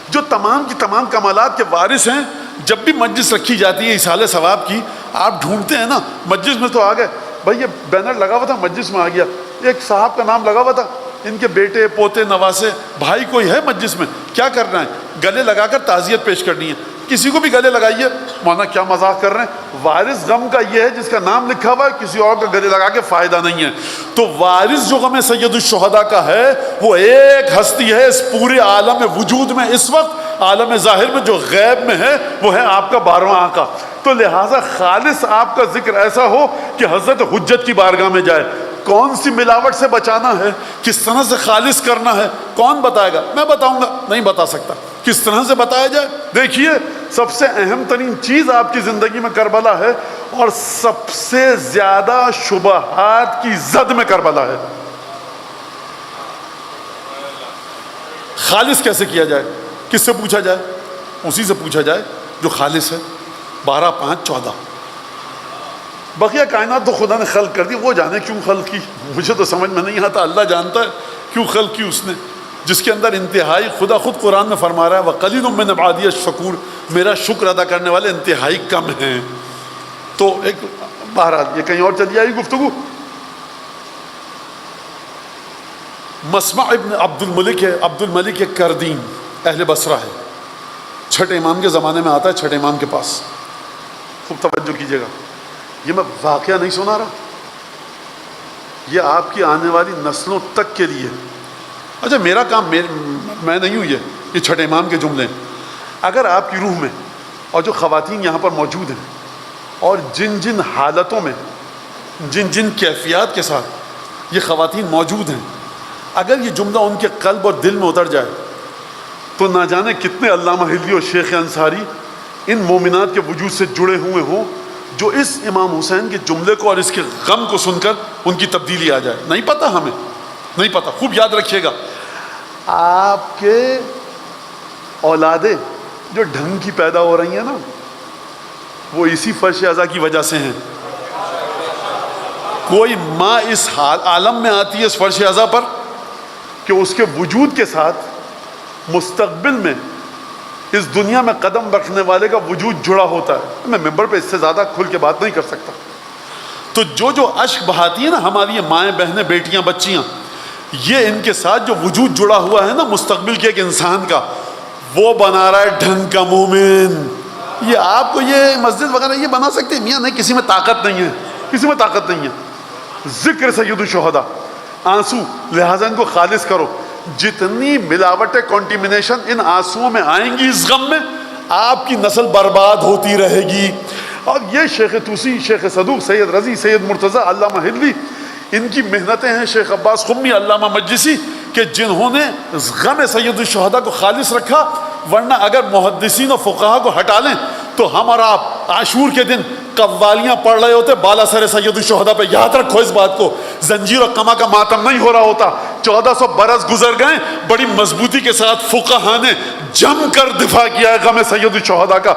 Speaker 1: جو تمام کی تمام کمالات کے وارث ہیں. جب بھی مجلس رکھی جاتی ہے ایصال ثواب کی، آپ ڈھونڈتے ہیں نا مجلس میں تو آ گئے بھائی، یہ بینر لگا ہوا تھا مجلس میں آ گیا، ایک صاحب کا نام لگا ہوا تھا، ان کے بیٹے پوتے نواسے بھائی کوئی ہے مجلس میں، کیا کرنا ہے؟ گلے لگا کر تعزیت پیش کرنی ہے. کسی کو بھی گلے لگائیے، مولانا کیا مذاق کر رہے ہیں؟ وارث غم کا یہ ہے جس کا نام لکھا ہوا ہے، کسی اور کا گلے لگا کے فائدہ نہیں ہے. تو وارث جو غم سید الشہداء کا ہے وہ ایک ہستی ہے اس پورے عالم وجود میں، اس وقت عالم ظاہر میں جو غیب میں ہے وہ ہے آپ کا 12واں آقا. تو لہٰذا خالص آپ کا ذکر ایسا ہو کہ حضرت حجت کی بارگاہ میں جائے. کون سی ملاوٹ سے بچانا ہے، کس طرح سے خالص کرنا ہے، کون بتائے گا؟ میں بتاؤں گا؟ نہیں بتا سکتا. کس طرح سے بتایا جائے؟ دیکھیے، سب سے اہم ترین چیز آپ کی زندگی میں کربلا ہے، اور سب سے زیادہ شبہات کی زد میں کربلا ہے. خالص کیسے کیا جائے؟ کس سے پوچھا جائے؟ اسی سے پوچھا جائے جو خالص ہے. 12 5 14. بقیہ کائنات تو خدا نے خلق کر دی، وہ جانے کیوں خلق کی، مجھے تو سمجھ میں نہیں آتا. اللہ جانتا ہے کیوں خلق کی اس نے، جس کے اندر انتہائی، خدا خود قرآن میں فرما رہا ہے وَقَلِيلٌ مِّنْ عِبَادِيَ الشَّكُورُ، میرا شکر ادا کرنے والے انتہائی کم ہیں. تو ایک بہرحال یہ کہیں اور چلی آئی گفتگو. مسمع ابن عبد الملک ہے، عبد الملک کردین اہل بصرہ ہے، چھٹے امام کے زمانے میں آتا ہے، چھٹے امام کے پاس. خوب توجہ کیجیے گا، یہ میں واقعہ نہیں سنا رہا، یہ آپ کی آنے والی نسلوں تک کے لیے. اچھا میرا کام، میں نہیں ہوں، یہ چھٹے امام کے جملے ہیں. اگر آپ کی روح میں اور جو خواتین یہاں پر موجود ہیں اور جن جن حالتوں میں، جن جن کیفیات کے ساتھ یہ خواتین موجود ہیں، اگر یہ جملہ ان کے قلب اور دل میں اتر جائے تو نہ جانے کتنے علامہ ہلی اور شیخ انصاری ان مومنات کے وجود سے جڑے ہوئے ہوں جو اس امام حسین کے جملے کو اور اس کے غم کو سن کر ان کی تبدیلی آ جائے. نہیں پتہ، ہمیں نہیں پتہ. خوب یاد رکھیے گا، آپ کے اولادیں جو ڈھنگ کی پیدا ہو رہی ہیں نا، وہ اسی فرش اعضا کی وجہ سے ہیں. کوئی ماں اس عالم میں آتی ہے اس فرش اعضا پر کہ اس کے وجود کے ساتھ مستقبل میں اس دنیا میں قدم رکھنے والے کا وجود جڑا ہوتا ہے. میں ممبر پہ اس سے زیادہ کھل کے بات نہیں کر سکتا. تو جو اشک بہاتی ہیں نا ہماری یہ مائیں، بہنیں، بیٹیاں، بچیاں، یہ ان کے ساتھ جو وجود جڑا ہوا ہے نا مستقبل کے ایک انسان کا، وہ بنا رہا ہے ڈھنگ کا مومن. یہ آپ کو یہ مسجد وغیرہ یہ بنا سکتے ہیں؟ میاں نہیں، کسی میں طاقت نہیں ہے، کسی میں طاقت نہیں ہے. ذکر سید الشہداء، آنسو، لہٰذا ان کو خالص کرو. جتنی ملاوٹیں، کنٹیمنیشن ان آنسوؤں میں آئیں گی اس غم میں، آپ کی نسل برباد ہوتی رہے گی. اور یہ شیخ توسی، شیخ صدوق، سید رضی، سید مرتضیٰ، علامہ ہلی، ان کی محنتیں ہیں، شیخ عباس قمی، علامہ مجلسی، کہ جنہوں نے غم سید الشہداء کو خالص رکھا. ورنہ اگر محدثین و فقہا کو ہٹا لیں تو ہم اور آپ عاشور کے دن قوالیاں پڑھ رہے ہوتے بالا سر سید الشہداء پہ. یاد رکھو اس بات کو، زنجیر و قمع کا ماتم نہیں ہو رہا ہوتا. 1400 برس گزر گئے، بڑی مضبوطی کے ساتھ فقہا نے جم کر دفاع کیا ہے غم سید الشہداء کا.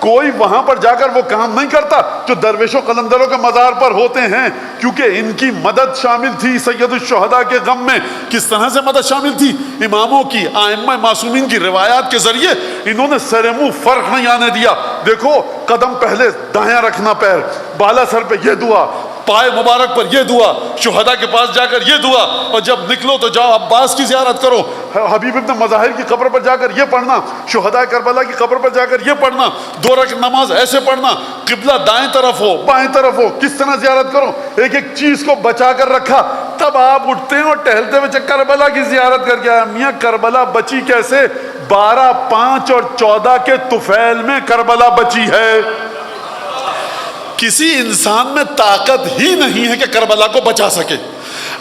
Speaker 1: کوئی وہاں پر جا کر وہ کام نہیں کرتا جو درویشوں قلندروں کے مزار پر ہوتے ہیں، کیونکہ ان کی مدد شامل تھی سید الشہداء کے غم میں. کس طرح سے مدد شامل تھی؟ اماموں کی، ائمہ معصومین کی روایات کے ذریعے انہوں نے سر منہ فرق نہیں آنے دیا. دیکھو، قدم پہلے دایاں رکھنا، پیر بالا سر پہ یہ دعا، پائے مبارک پر یہ دعا، شہداء کے پاس جا کر یہ دعا، اور جب نکلو تو جاؤ عباس کی زیارت کرو، حبیب ابن مظاہر کی قبر پر جا کر یہ پڑھنا، شہداء کربلا کی قبر پر جا کر یہ پڑھنا، 2 رکعت نماز ایسے پڑھنا، قبلہ دائیں طرف ہو بائیں طرف ہو، کس طرح زیارت کرو. ایک ایک چیز کو بچا کر رکھا. تب آپ اٹھتے ہیں اور ٹہلتے ہوئے کربلا کی زیارت کر کے آیا. میاں کربلا بچی کیسے؟ 12، 5 اور 14 کے طفیل میں کربلا بچی ہے. کسی انسان میں طاقت ہی نہیں ہے کہ کربلا کو بچا سکے.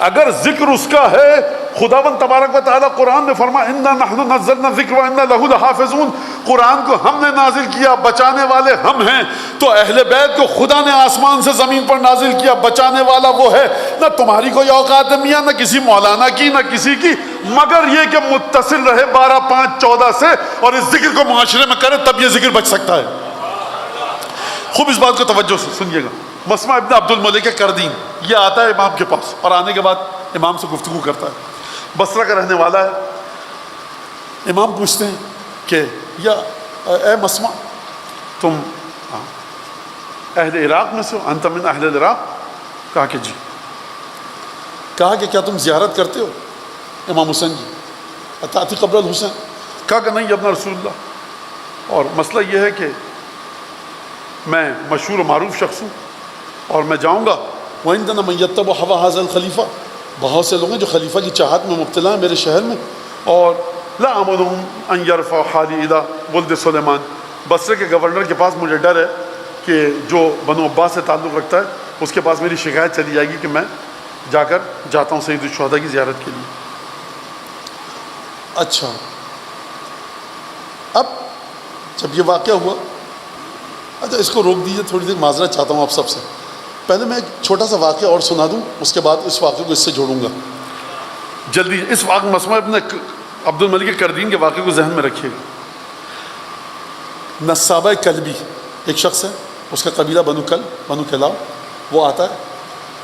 Speaker 1: اگر ذکر اس کا ہے، خداوند تبارک و تعالیٰ قرآن نے فرمایا انا نحن نزلنا الذکر وانا لہ لحافظون، قرآن کو ہم نے نازل کیا، بچانے والے ہم ہیں. تو اہل بیت کو خدا نے آسمان سے زمین پر نازل کیا، بچانے والا وہ ہے. نہ تمہاری کوئی اوقات ہے میاں، نہ کسی مولانا کی، نہ کسی کی، مگر یہ کہ متصل رہے 12، 5، 14 سے، اور اس ذکر کو معاشرے میں کرے، تب یہ ذکر بچ سکتا ہے. خوب اس بات کو توجہ سے سنیے گا. مسمع ابن عبد الملک کردین یہ آتا ہے امام کے پاس، اور آنے کے بعد امام سے گفتگو کرتا ہے. بصرہ کا رہنے والا ہے. امام پوچھتے ہیں کہ یا اے مسمع، تم اہل عراق میں سے ہو؟ انت من اہل العراق؟ کہا کہ جی. کہا کہ کیا تم زیارت کرتے ہو امام حسین کی؟ اتاتی قبر الحسین؟ کہا کہ نہیں ابن رسول اللہ. اور مسئلہ یہ ہے کہ میں مشہور و معروف شخص ہوں اور میں جاؤں گا. وَعِنْدَنَا مَنْ يَتَّبُعُ هَوَى هَذَا الْخَلِيفَةِ، بہت سے لوگ ہیں جو خلیفہ کی چاہت میں مبتلا ہیں میرے شہر میں. اور لَا أَمُنُهُمْ أَنْ يَرْفَعُ حَالِي إِلَى وَلْدِ سُلَيْمَانَ، بصرے کے گورنر کے پاس مجھے ڈر ہے کہ جو بنو عباس سے تعلق رکھتا ہے اس کے پاس میری شکایت چلی جائے گی کہ میں جاتا ہوں سید الشہداء کی زیارت کے لیے. اچھا، اب جب یہ واقعہ ہوا، اچھا اس کو روک دیجیے، تھوڑی دیر معذرت چاہتا ہوں آپ سب سے. پہلے میں ایک چھوٹا سا واقعہ اور سنا دوں، اس کے بعد اس واقعے کو اس سے جوڑوں گا جلدی. اس واقعہ مسمع ابن عبد الملک کردین کے واقعے کو ذہن میں رکھیے گا. نصابہ کلبی ایک شخص ہے، اس کا قبیلہ بنو کلاؤ. وہ آتا ہے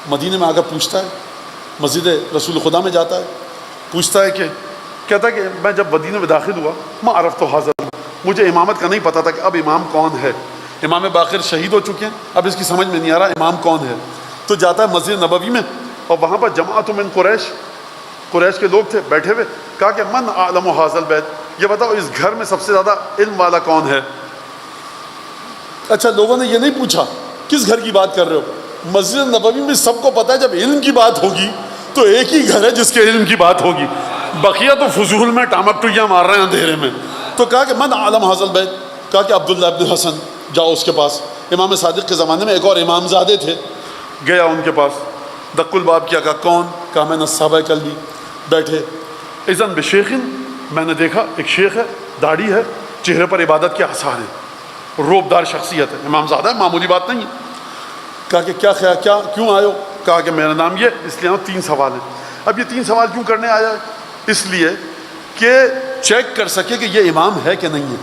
Speaker 1: مدینے میں، آ کر پوچھتا ہے، مسجد رسول خدا میں جاتا ہے، پوچھتا ہے کہ کہتا ہے کہ میں جب مدینے میں داخل ہوا، میں عرفت و حاضر، مجھے امامت کا نہیں پتہ تھا کہ اب امام کون ہے. امام باقر شہید ہو چکے ہیں، اب اس کی سمجھ میں نہیں آ رہا امام کون ہے، تو جاتا ہے مسجد نبوی میں، اور وہاں پر جماعت من قریش کے لوگ تھے بیٹھے ہوئے، کہا کہ من اعلم ھذا البیت، یہ بتاؤ اس گھر میں سب سے زیادہ علم والا کون ہے؟ اچھا، لوگوں نے یہ نہیں پوچھا کس گھر کی بات کر رہے ہو، مسجد نبوی میں سب کو پتہ ہے جب علم کی بات ہوگی تو ایک ہی گھر ہے جس کے علم کی بات ہوگی، بقیہ تو فضول میں ٹامک ٹوئیاں مار رہے ہیں اندھیرے میں۔ تو کہا کہ من عالم ھذا البیت، کہا کہ عبداللہ ابن حسن، جاؤ اس کے پاس۔ امام صادق کے زمانے میں ایک اور امام زادے تھے، گیا ان کے پاس، دق الباب کیا، کہا کون؟ کہا میں نے صحابہ قلبی بیٹھے، اذن بشیخ، میں نے دیکھا ایک شیخ ہے، داڑھی ہے، چہرے پر عبادت کے آثار ہیں، روبدار شخصیت ہے، امام زادہ ہے، معمولی بات نہیں ہے۔ کہا کہ کیا خیال، کیوں آئے ہو؟ کہا کہ میرا نام یہ، اس لیے 3 سوال ہیں۔ اب یہ 3 سوال کیوں کرنے آیا ہے؟ اس لیے کہ چیک کر سکے کہ یہ امام ہے کہ نہیں ہے۔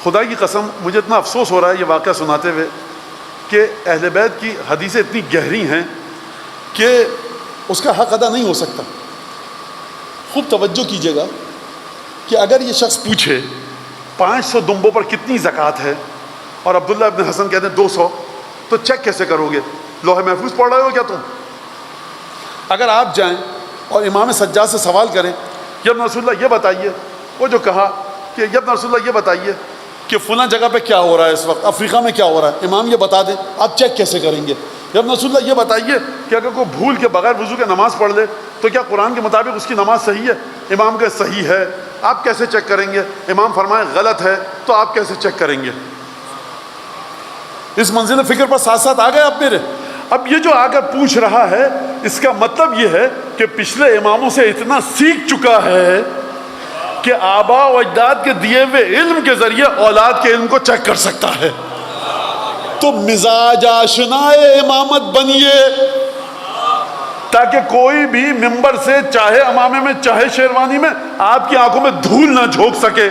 Speaker 1: خدا کی قسم مجھے اتنا افسوس ہو رہا ہے یہ واقعہ سناتے ہوئے کہ اہل بیت کی حدیثیں اتنی گہری ہیں کہ اس کا حق ادا نہیں ہو سکتا۔ خوب توجہ کیجیے گا کہ اگر یہ شخص پوچھے 500 دمبوں پر کتنی زکوٰۃ ہے اور عبداللہ ابن حسن کہتے ہیں 200، تو چیک کیسے کرو گے؟ لوح محفوظ پڑھ رہے ہو کیا تم؟ اگر آپ جائیں اور امام سجاد سے سوال کریں، یا ابن رسول اللہ یہ بتائیے، وہ جو کہا کہ یا ابن رسول اللہ یہ بتائیے کہ فلاں جگہ پہ کیا ہو رہا ہے اس وقت، افریقہ میں کیا ہو رہا ہے، امام یہ بتا دیں، آپ چیک کیسے کریں گے؟ یا ابن رسول اللہ یہ بتائیے کہ اگر کوئی بھول کے بغیر وضو کے نماز پڑھ لے تو کیا قرآن کے مطابق اس کی نماز صحیح ہے؟ امام کا صحیح ہے، آپ کیسے چیک کریں گے؟ امام فرمائے غلط ہے، تو آپ کیسے چیک کریں گے؟ اس منزل فکر پر ساتھ ساتھ آ گئے آپ میرے۔ اب یہ جو آ کر پوچھ رہا ہے، اس کا مطلب یہ ہے کہ پچھلے اماموں سے اتنا سیکھ چکا ہے کہ آباء و اجداد کے دیے ہوئے علم کے ذریعے اولاد کے علم کو چیک کر سکتا ہے۔ تو مزاج آشنائے امامت بنیے تاکہ کوئی بھی ممبر سے چاہے امامے میں چاہے شیروانی میں آپ کی آنکھوں میں دھول نہ جھونک سکے۔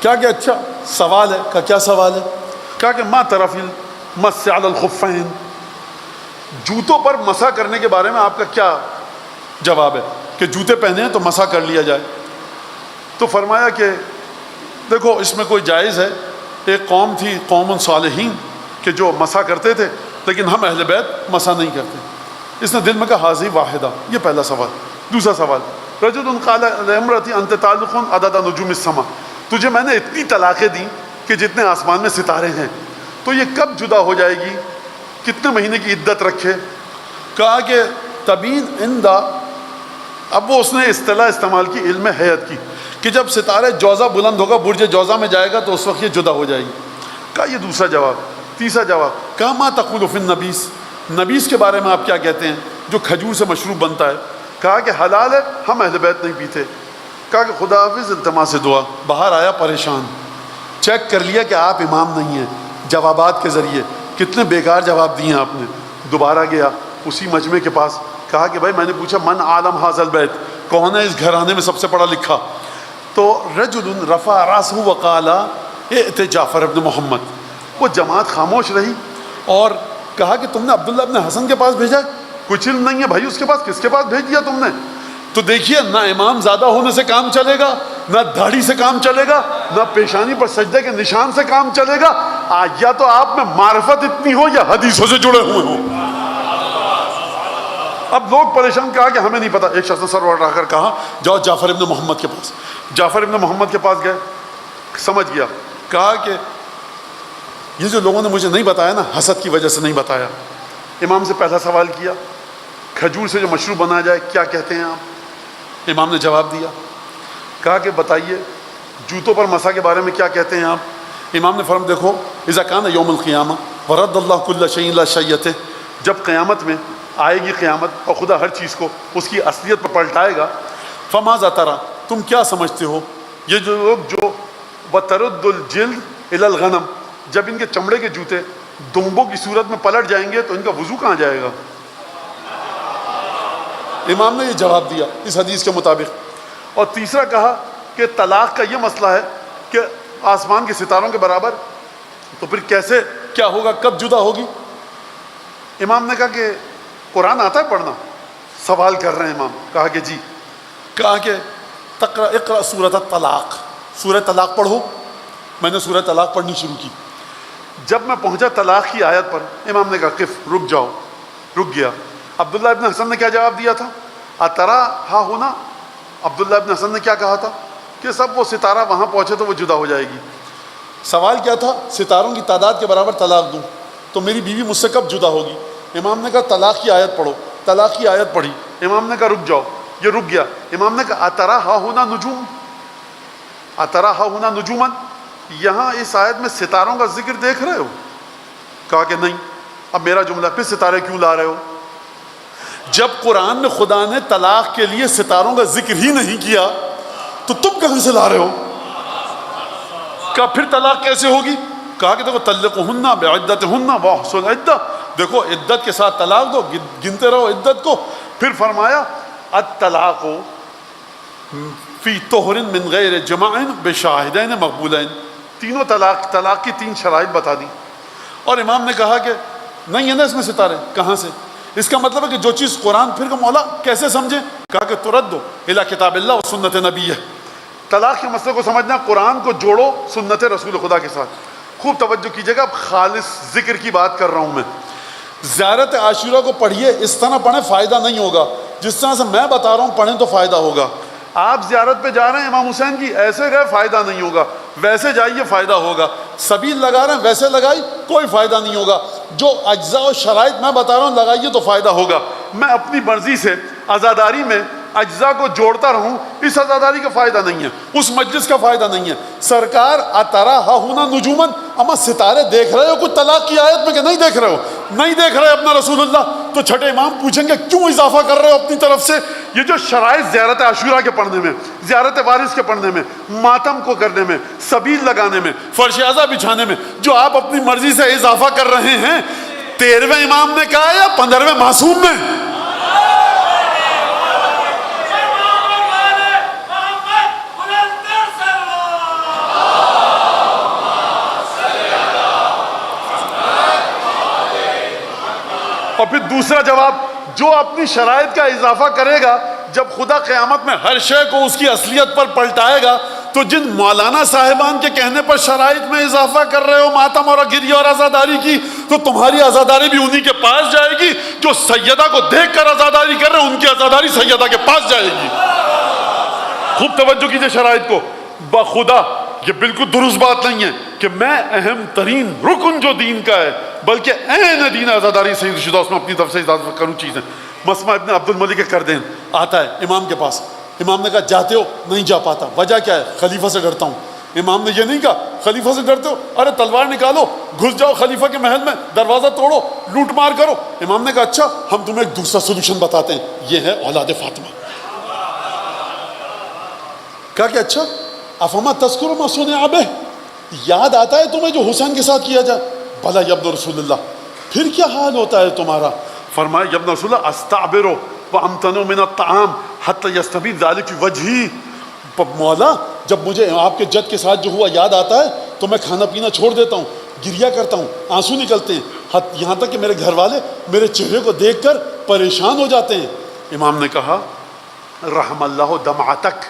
Speaker 1: کیا کہ اچھا سوال ہے، کیا سوال ہے؟ کہا کہ ما طرف المس علی الخفین، جوتوں پر مسح کرنے کے بارے میں آپ کا کیا جواب ہے کہ جوتے پہنے ہیں تو مسح کر لیا جائے؟ تو فرمایا کہ دیکھو اس میں کوئی جائز ہے، ایک قوم تھی قوم صالحین کہ جو مسح کرتے تھے، لیکن ہم اہل بیت مسح نہیں کرتے۔ اس نے دل میں کہا حاضی واحدہ، یہ پہلا سوال۔ دوسرا سوال، رجل قال لامرأتی انت طالق عدد نجوم السماء، تجھے میں نے اتنی طلاقیں دیں کہ جتنے آسمان میں ستارے ہیں، تو یہ کب جدا ہو جائے گی؟ کتنے مہینے کی عدت رکھے؟ کہا کہ تبین اندہ، اب وہ اس نے اصطلاح استعمال کی علم حیت کی کہ جب ستارے جوزہ بلند ہوگا، برج جوزہ میں جائے گا تو اس وقت یہ جدا ہو جائے گی۔ کہا یہ دوسرا جواب۔ تیسرا جواب، کہا ما تقول فی النبیس، نبیس کے بارے میں آپ کیا کہتے ہیں جو کھجور سے مشروب بنتا ہے؟ کہا کہ حلال ہے، ہم اہل بیت نہیں پیتے۔ کہا کہ خدا حافظ، التماس سے دعا۔ باہر آیا پریشان، چیک کر لیا کہ آپ امام نہیں ہیں جوابات کے ذریعے، کتنے بیکار جواب دیے آپ نے۔ دوبارہ گیا اسی مجمع کے پاس، کہا کہ بھائی میں نے پوچھا من عالم ھذا البیت، کون ہے اس گھرانے میں سب سے پڑھا لکھا؟ تو رجل رفع راسہ وقال ائت جعفر ابن محمد، وہ جماعت خاموش رہی اور کہا کہ تم نے عبداللہ ابن حسن کے پاس بھیجا، کچھ علم نہیں ہے بھائی اس کے پاس، کس کے پاس بھیج دیا تم نے؟ تو دیکھیے نہ امام زیادہ ہونے سے کام چلے گا، نہ داڑھی سے کام چلے گا، نہ پیشانی پر سجدے کے نشان سے کام چلے گا۔ یا تو آپ میں معرفت اتنی ہو یا حدیثوں سے جڑے ہوئے ہوں۔ اب لوگ پریشان، کہا کہ ہمیں نہیں پتا۔ ایک شخص نے سر اٹھا کر کہا جاؤ جعفر ابن محمد کے پاس۔ جعفر ابن محمد کے پاس گئے، سمجھ گیا، کہا کہ یہ جو لوگوں نے مجھے نہیں بتایا نا، حسد کی وجہ سے نہیں بتایا۔ امام سے پہلا سوال کیا، کھجور سے جو مشروب بنایا جائے کیا کہتے ہیں آپ؟ امام نے جواب دیا، کہا کہ بتائیے جوتوں پر مسح کے بارے میں کیا کہتے ہیں آپ؟ امام نے فرمایا دیکھو اذا کان یوم القیامہ ورد اللہ کل شیء الی شیئتہ، جب قیامت میں آئے گی قیامت اور خدا ہر چیز کو اس کی اصلیت پر پلٹائے گا، فماذا ترى، تم کیا سمجھتے ہو؟ یہ جو لوگ جو وترد الجلد الی الغنم، جب ان کے چمڑے کے جوتے دمبوں کی صورت میں پلٹ جائیں گے تو ان کا وضو کہاں جائے گا؟ امام نے یہ جواب دیا اس حدیث کے مطابق۔ اور تیسرا کہا کہ طلاق کا یہ مسئلہ ہے کہ آسمان کے ستاروں کے برابر، تو پھر کیسے کیا ہوگا، کب جدا ہوگی؟ امام نے کہا کہ قرآن آتا ہے پڑھنا؟ سوال کر رہے ہیں امام، کہا کہ جی۔ کہا کہ اقرأ سورۃ الطلاق، سورہ طلاق پڑھو. میں نے سورہ طلاق پڑھنی شروع کی. جب میں پہنچا طلاق کی آیت پر، امام نے کہا قف، رک جاؤ. رک گیا. عبداللہ ابن حسن نے کیا جواب دیا تھا؟ اترا ہا ہونا. عبداللہ ابن حسن نے کیا کہا تھا کہ سب وہ ستارہ وہاں پہنچے تو وہ جدا ہو جائے گی. سوال کیا تھا؟ ستاروں کی تعداد کے برابر طلاق دوں تو میری بیوی مجھ سے کب جدا ہوگی؟ امام نے کہا طلاق کی آیت پڑھو. طلاق کی آیت پڑھی. امام نے کہا رک جاؤ. یہ رک گیا. امام نے کہا اترا ہا ہونا نجوم، اترا ہا ہونا نجومن، یہاں اس آیت میں ستاروں کا ذکر دیکھ رہے ہو؟ کہا کہ نہیں. اب میرا جملہ، پھر ستارے کیوں لا رہے ہو؟ جب قرآن میں خدا نے طلاق کے لیے ستاروں کا ذکر ہی نہیں کیا تو تم کہاں سے لا رہے ہو؟ کہا پھر طلاق کیسے ہوگی؟ کہا کہ دیکھو طلقہن بعدتہن واحصوا العدہ، دیکھو عدت کے ساتھ طلاق دو، گنتے رہو عدت کو. پھر فرمایا الطلاق فی طہر من غیر جماع بشاہدین مقبولین. تینوں طلاق کی 3 شرائط بتا دی. اور امام نے کہا کہ نہیں ہے نا اس میں ستارے. کہاں سے؟ اس کا مطلب ہے کہ جو چیز قرآن، پھر کہ مولا کیسے سمجھیں؟ کہا کہ تردو الی کتاب اللہ و سنت نبیہ. طلاق کے مسئلے کو سمجھنا، قرآن کو جوڑو سنت رسول خدا کے ساتھ. خوب توجہ کیجیے گا، اب خالص ذکر کی بات کر رہا ہوں میں. زیارت عاشورہ کو پڑھیے، اس طرح پڑھیں فائدہ نہیں ہوگا. جس طرح سے میں بتا رہا ہوں پڑھیں تو فائدہ ہوگا. آپ زیارت پہ جا رہے ہیں امام حسین کی، ایسے گئے فائدہ نہیں ہوگا. ویسے جائیے فائدہ ہوگا. سبیل لگا رہے ہیں، ویسے لگائی کوئی فائدہ نہیں ہوگا. جو اجزاء و شرائط میں بتا رہا ہوں لگائیے تو فائدہ ہوگا. میں اپنی مرضی سے عزاداری میں اجزاء کو جوڑتا رہوں، اس عزاداری کا فائدہ نہیں ہے، اس مجلس کا فائدہ نہیں ہے. سرکار اترا ہا ہونا نجومن، اما ستارے دیکھ رہے ہو کچھ طلاق کی آیت میں کہ نہیں دیکھ رہے ہو؟ نہیں دیکھ رہے اپنا رسول اللہ. تو چھٹے امام پوچھیں گے کیوں اضافہ کر رہے ہو اپنی طرف سے؟ یہ جو شرائط زیارت عاشورہ کے پڑھنے میں، زیارت وارث کے پڑھنے میں، ماتم کو کرنے میں، سبیل لگانے میں، فرش اعضا بچھانے میں، جو آپ اپنی مرضی سے اضافہ کر رہے ہیں، 13ویں امام نے کہا یا 15ویں معصوم میں؟ اور پھر دوسرا جواب، جو اپنی شرائط کا اضافہ کرے گا، جب خدا قیامت میں ہر شے کو اس کی اصلیت پر پلٹائے گا، تو جن مولانا صاحبان کے کہنے پر شرائط میں اضافہ کر رہے ہو، ماتم اور گریہ اور عزاداری کی، تو تمہاری عزاداری بھی انہی کے پاس جائے گی. جو سیدہ کو دیکھ کر عزاداری کر رہے ہیں، ان کی عزاداری سیدہ کے پاس جائے گی. خوب توجہ کیجئے شرائط کو. بخدا یہ بالکل درست بات نہیں ہے کہ میں اہم ترین رکن جو دین کا ہے، بلکہ عین دین عزاداری سید شدہ، اس میں اپنی طرف سے اضافہ کروں چیزیں. مسمع ابن عبد الملک کے کردین آتا ہے امام کے پاس. امام نے کہا جاتے ہو؟ نہیں جا پاتا. وجہ کیا ہے؟ خلیفہ سے ڈرتا ہوں. امام نے یہ نہیں کہا خلیفہ سے ڈرتے ہو، ارے تلوار نکالو، گھس جاؤ خلیفہ کے محل میں، دروازہ توڑو، لوٹ مار کرو. امام نے کہا اچھا ہم تمہیں ایک دوسرا سولوشن بتاتے ہیں، یہ ہے اولاد فاطمہ. کہا کہ اچھا افما تذکر ما صنع بہ، یاد آتا ہے تمہیں جو حسین کے ساتھ کیا جائے؟ بھلا یا ابن رسول اللہ، پھر کیا حال ہوتا ہے تمہارا؟ فرمایا یا ابن رسول اللہ استعبر وامتنع من الطعام حتی یستبین ذلک وجہی. مولا جب مجھے آپ کے جد کے ساتھ جو ہوا یاد آتا ہے تو میں کھانا پینا چھوڑ دیتا ہوں، گریہ کرتا ہوں، آنسو نکلتے ہیں، یہاں تک کہ میرے گھر والے میرے چہرے کو دیکھ کر پریشان ہو جاتے ہیں. امام نے کہا رحم اللہ دمعتک.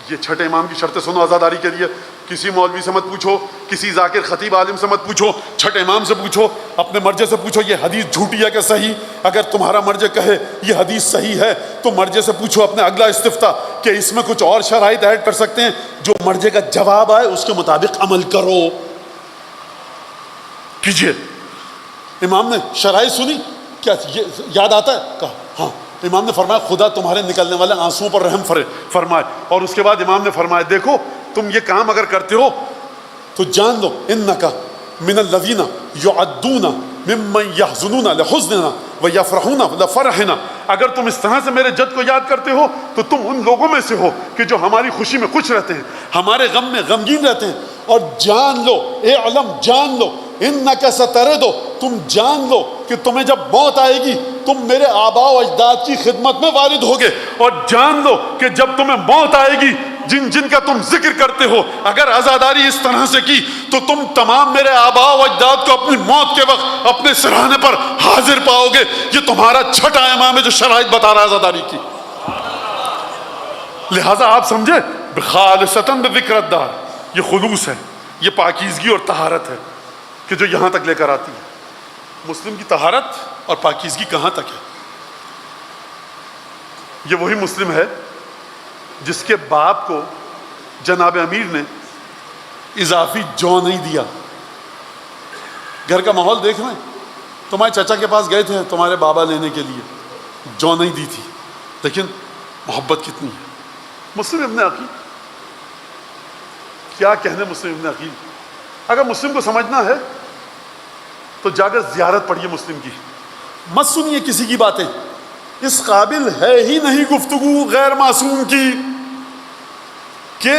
Speaker 1: یہ چھٹے امام کی شرطیں سنو عزاداری کے لیے. کسی مولوی سے مت پوچھو، کسی ذاکر خطیب عالم سے مت پوچھو، چھٹے امام سے پوچھو، اپنے مرجع سے پوچھو یہ حدیث جھوٹی ہے کہ صحیح. اگر تمہارا مرجع کہے یہ حدیث صحیح ہے تو مرجع سے پوچھو اپنے اگلا استفتاء کہ اس میں کچھ اور شرائط ایڈ کر سکتے ہیں. جو مرجع کا جواب آئے اس کے مطابق عمل کرو. کیجیے. امام نے شرائط سنی، کیا یاد آتا ہے؟ کہا ہاں. امام نے فرمایا خدا تمہارے نکلنے والے آنسوؤں پر رحم فرمائے. اور اس کے بعد امام نے فرمایا دیکھو تم یہ کام اگر کرتے ہو تو جان لو انک من الذین یعدون ممن یحزنون لحزننا ویفرحون لفرحنا. اگر تم اس طرح سے میرے جد کو یاد کرتے ہو تو تم ان لوگوں میں سے ہو کہ جو ہماری خوشی میں خوش رہتے ہیں، ہمارے غم میں غمگین رہتے ہیں. اور جان لو، اعلم جان لو، انک سترد، تم جان لو کہ تمہیں جب موت آئے گی تم میرے آباء و اجداد کی خدمت میں وارد ہوگے. اور جان لو کہ جب تمہیں موت آئے گی جن جن کا تم ذکر کرتے ہو اگر عزاداری اس طرح سے کی تو تم تمام میرے آباء و اجداد کو اپنی موت کے وقت اپنے سرہانے پر حاضر پاؤ گے. یہ تمہارا چھٹا امام ہے جو شرائط بتا رہا ہے عزاداری کی. لہذا آپ سمجھے خالصتاً بذکر الدار، یہ خلوص ہے، یہ پاکیزگی اور طہارت ہے کہ جو یہاں تک لے کر آتی ہے۔ مسلم کی طہارت اور پاکیزگی کہاں تک ہے؟ یہ وہی مسلم ہے جس کے باپ کو جناب امیر نے اضافی جو نہیں دیا۔ گھر کا ماحول دیکھ رہے ہیں، تمہارے چچا کے پاس گئے تھے تمہارے بابا لینے کے لیے، جو نہیں دی تھی، لیکن محبت کتنی ہے۔ مسلم ابن عقیل، کیا کہنے مسلم ابن عقیل۔ اگر مسلم کو سمجھنا ہے تو جا کر زیارت پڑھیے مسلم کی، مت سنیے کسی کی باتیں۔ اس قابل ہے ہی نہیں گفتگو غیر معصوم کی، کہ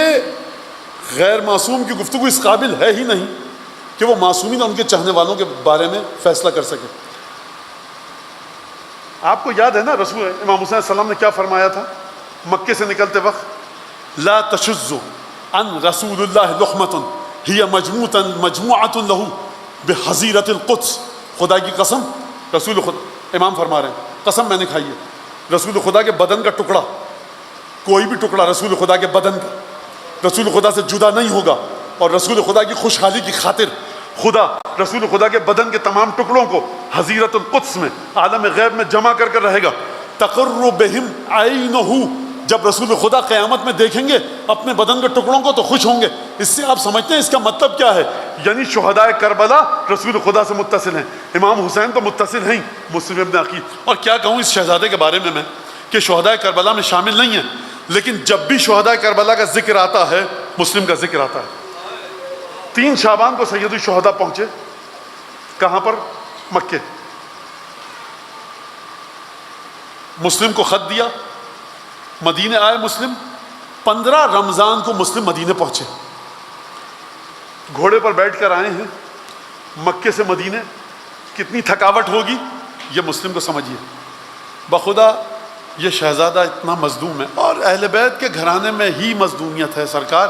Speaker 1: غیر معصوم کی گفتگو اس قابل ہے ہی نہیں کہ وہ معصومین اور ان کے چاہنے والوں کے بارے میں فیصلہ کر سکے۔ آپ کو یاد ہے نا رسول امام حسین علیہ السلام نے کیا فرمایا تھا مکے سے نکلتے وقت؟ لا تشذ عن رسول اللہ لحمۃ ہی مجموعۃ لہ بحظیرۃ القدس۔ خدا کی قسم، رسول خدا امام فرما رہے ہیں، قسم میں نے کھائی ہے، رسول خدا کے بدن کا ٹکڑا، کوئی بھی ٹکڑا رسول خدا کے بدن کا رسول خدا سے جدا نہیں ہوگا، اور رسول خدا کی خوشحالی کی خاطر خدا رسول خدا کے بدن کے تمام ٹکڑوں کو حظیرۃ القدس میں عالم غیب میں جمع کر کر رہے گا۔ تقر بہم عینہ، جب رسول خدا قیامت میں دیکھیں گے اپنے بدن کے ٹکڑوں کو تو خوش ہوں گے۔ اس سے آپ سمجھتے ہیں اس کا مطلب کیا ہے؟ یعنی شہدائے کربلا رسول خدا سے متصل ہیں، امام حسین تو متصل ہیں مسلم ابن عقیل۔ اور کیا کہوں اس شہزادے کے بارے میں کہ شہدائے کربلا میں شامل نہیں ہیں، لیکن جب بھی شہدائے کربلا کا ذکر آتا ہے مسلم کا ذکر آتا ہے۔ 3 شعبان کو سید الشہداء پہنچے، کہاں پر؟ مکے۔ مسلم کو خط دیا، مدینے آئے مسلم۔ 15 رمضان کو مسلم مدینے پہنچے، گھوڑے پر بیٹھ کر آئے ہیں مکے سے مدینے۔ کتنی تھکاوٹ ہوگی یہ مسلم کو سمجھیے۔ بخدا یہ شہزادہ اتنا مظلوم ہے، اور اہل بیت کے گھرانے میں ہی مظلومیت ہے سرکار۔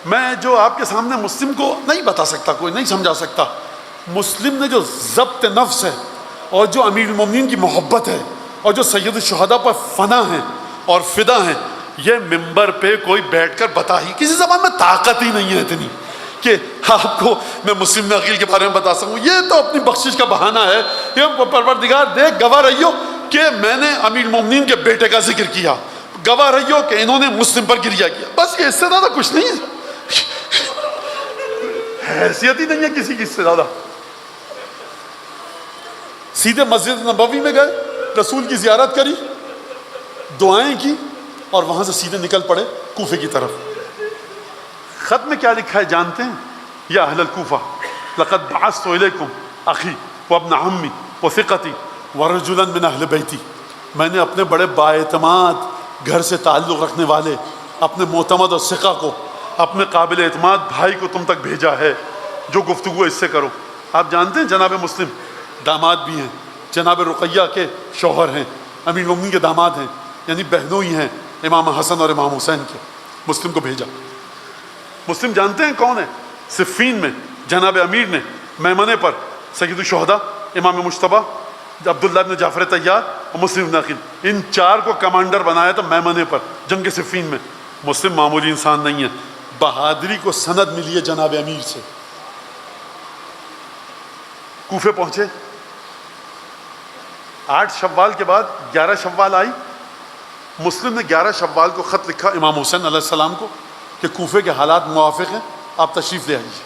Speaker 1: میں جو آپ کے سامنے مسلم کو نہیں بتا سکتا، کوئی نہیں سمجھا سکتا۔ مسلم نے جو ضبط نفس ہے، اور جو امیر المومنین کی محبت ہے، اور جو سید الشہداء پر فنا ہیں اور فدا ہیں، یہ ممبر پہ کوئی بیٹھ کر بتا ہی، کسی زبان میں طاقت ہی نہیں ہے اتنی کہ آپ کو میں مسلم بن عقیل کے بارے میں بتا سکوں۔ یہ تو اپنی بخشش کا بہانہ ہے کہ پروردگار دیکھ، گواہ رہیو کہ میں نے امیر المومنین کے بیٹے کا ذکر کیا، گواہ رہیو کہ انہوں نے مسلم پر گریہ کیا، بس یہ اس سے زیادہ کچھ نہیں ہے۔ حیثیت ہی نہیں ہے کسی کی اس سے زیادہ۔ سیدھے مسجد نبوی میں گئے، رسول کی زیارت کری، دعائیں کی، اور وہاں سے سیدھے نکل پڑے کوفے کی طرف۔ خط میں کیا لکھا ہے جانتے ہیں؟ یا اہل الکوفہ لقد بعثت الیکم اخی وابن عمی وثقتی ورجلا من اہل بیتی، میں نے اپنے بڑے بااعتماد گھر سے تعلق رکھنے والے اپنے معتمد اور ثقہ کو، اپنے قابل اعتماد بھائی کو تم تک بھیجا ہے، جو گفتگو اس سے کرو۔ آپ جانتے ہیں جناب مسلم داماد بھی ہیں، جناب رقیہ کے شوہر ہیں، امیر المومنین کے داماد ہیں، یعنی بہنوں ہی ہیں امام حسن اور امام حسین کے۔ مسلم کو بھیجا۔ مسلم جانتے ہیں کون ہے؟ صفین میں جناب امیر نے میمنے پر سید الشہداء امام مجتبیٰ عبداللہ بن جعفر طیار اور مسلم بن عقیل، ان 4 کو کمانڈر بنایا تھا میمنے پر جنگ صفین میں۔ مسلم معمولی انسان نہیں ہے، بہادری کو سند ملی ہے جناب امیر سے۔ کوفے پہنچے، 8 شوال کے بعد 11 شوال آئی۔ مسلم نے 11 شوال کو خط لکھا امام حسین علیہ السلام کو کہ کوفے کے حالات موافق ہیں، آپ تشریف لے آئیے،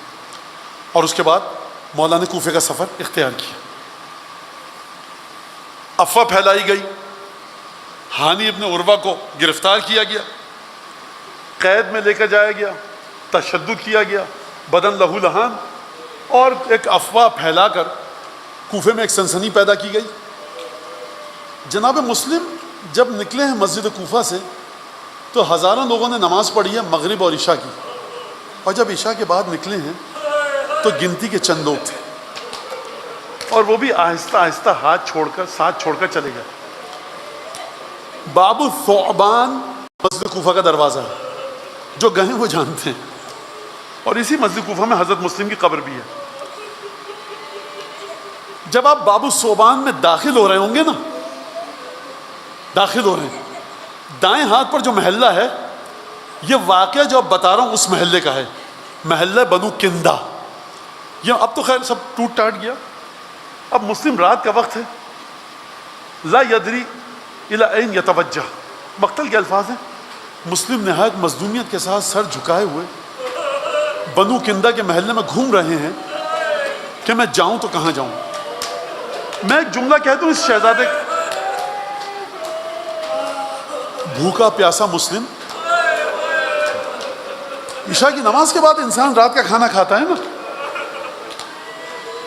Speaker 1: اور اس کے بعد مولا نے کوفے کا سفر اختیار کیا۔ افواہ پھیلائی گئی، ہانی ابن عروہ کو گرفتار کیا گیا، قید میں لے کر جایا گیا، تشدد کیا گیا، بدن لہو لہان، اور ایک افواہ پھیلا کر کوفے میں ایک سنسنی پیدا کی گئی۔ جناب مسلم جب نکلے ہیں مسجد کوفہ سے تو ہزاروں لوگوں نے نماز پڑھی ہے مغرب اور عشاء کی، اور جب عشاء کے بعد نکلے ہیں تو گنتی کے چند لوگ تھے، اور وہ بھی آہستہ آہستہ ساتھ چھوڑ کر چلے گئے۔ باب الثعبان مسجد کوفہ کا دروازہ ہے، جو گئے وہ جانتے ہیں، اور اسی مسجد کوفہ میں حضرت مسلم کی قبر بھی ہے۔ جب آپ باب الثعبان میں داخل ہو رہے ہوں گے نا، داخل ہو رہے ہیں دائیں ہاتھ پر جو محلہ ہے یہ واقعہ جو اب بتا رہا ہوں اس محلے کا ہے، محلہ بنو کندہ۔ یہ اب تو خیر سب ٹوٹ ٹاٹ گیا، اب مسلم رات کا وقت ہے، لا یدری الی این یتوجہ، مقتل کے الفاظ ہیں، مسلم نہایت مظلومیت کے ساتھ سر جھکائے ہوئے بنو کندہ کے محلے میں گھوم رہے ہیں کہ میں جاؤں تو کہاں جاؤں۔ میں ایک جملہ کہہ دوں اس شہزادے، بھوکا پیاسا مسلم، عشاء کی نماز کے بعد انسان رات کا کھانا کھاتا ہے نا،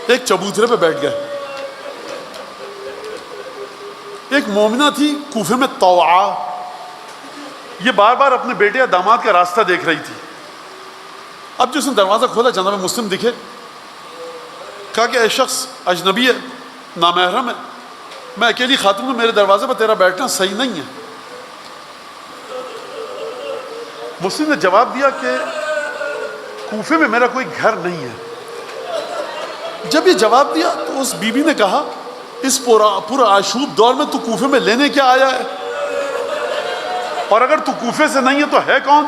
Speaker 1: ایک چبوترے پہ بیٹھ گئے۔ ایک مومنہ تھی کوفے میں طوعا، یہ بار بار اپنے بیٹے یا داماد کا راستہ دیکھ رہی تھی۔ اب جو اس نے دروازہ کھولا جناب مسلم دکھے، کہا کہ اے شخص اجنبی ہے، نامحرم ہے، میں اکیلی خاتون ہوں، میرے دروازے پر تیرا بیٹھنا صحیح نہیں ہے۔ مسلم نے جواب دیا کہ کوفے میں میرا کوئی گھر نہیں ہے۔ جب یہ جواب دیا تو اس بی بی نے کہا اس پورا آشوب دور میں تو کوفے میں لینے کیا آیا ہے، اور اگر تو کوفے سے نہیں ہے تو ہے کون؟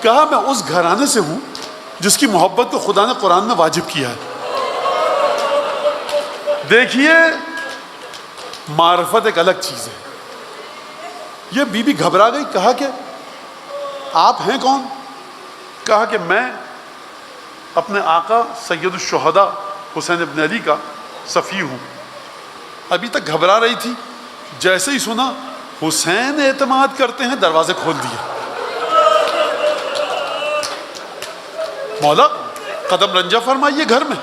Speaker 1: کہا میں اس گھرانے سے ہوں جس کی محبت کو خدا نے قرآن میں واجب کیا ہے۔ دیکھیے معرفت ایک الگ چیز ہے۔ یہ بی بی گھبرا گئی، کہا کہ آپ ہیں کون؟ کہا کہ میں اپنے آقا سید الشہداء حسین ابن علی کا صفی ہوں۔ ابھی تک گھبرا رہی تھی، جیسے ہی سنا حسین اعتماد کرتے ہیں دروازے کھول دیے۔ مولا قدم رنجہ فرمائیے گھر میں۔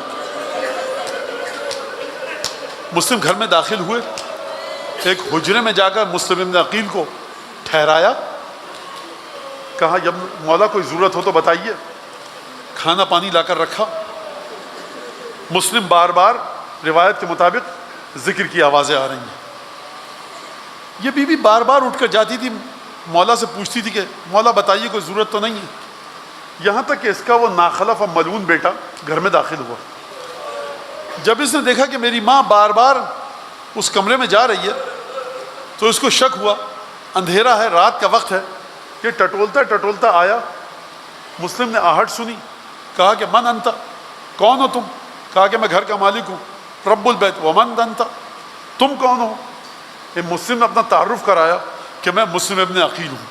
Speaker 1: مسلم گھر میں داخل ہوئے، ایک حجرے میں جا کر مسلم ابن عقیل کو ٹھہرایا، کہا جب مولا کوئی ضرورت ہو تو بتائیے۔ کھانا پانی لا کر رکھا۔ مسلم بار بار روایت کے مطابق ذکر کی آوازیں آ رہی ہیں۔ یہ بی بی بار بار اٹھ کر جاتی تھی، مولا سے پوچھتی تھی کہ مولا بتائیے کوئی ضرورت تو نہیں ہے، یہاں تک کہ اس کا وہ ناخلف اور ملعون بیٹا گھر میں داخل ہوا۔ جب اس نے دیکھا کہ میری ماں بار بار اس کمرے میں جا رہی ہے تو اس کو شک ہوا، اندھیرا ہے، رات کا وقت ہے۔ یہ ٹٹولتا ٹٹولتا آیا، مسلم نے آہٹ سنی، کہا کہ من انت، کون ہو تم؟ کہا کہ میں گھر کا مالک ہوں، رب البیت، ومن انت، تم کون ہو؟ یہ مسلم نے اپنا تعارف کرایا کہ میں مسلم ابن عقیل ہوں۔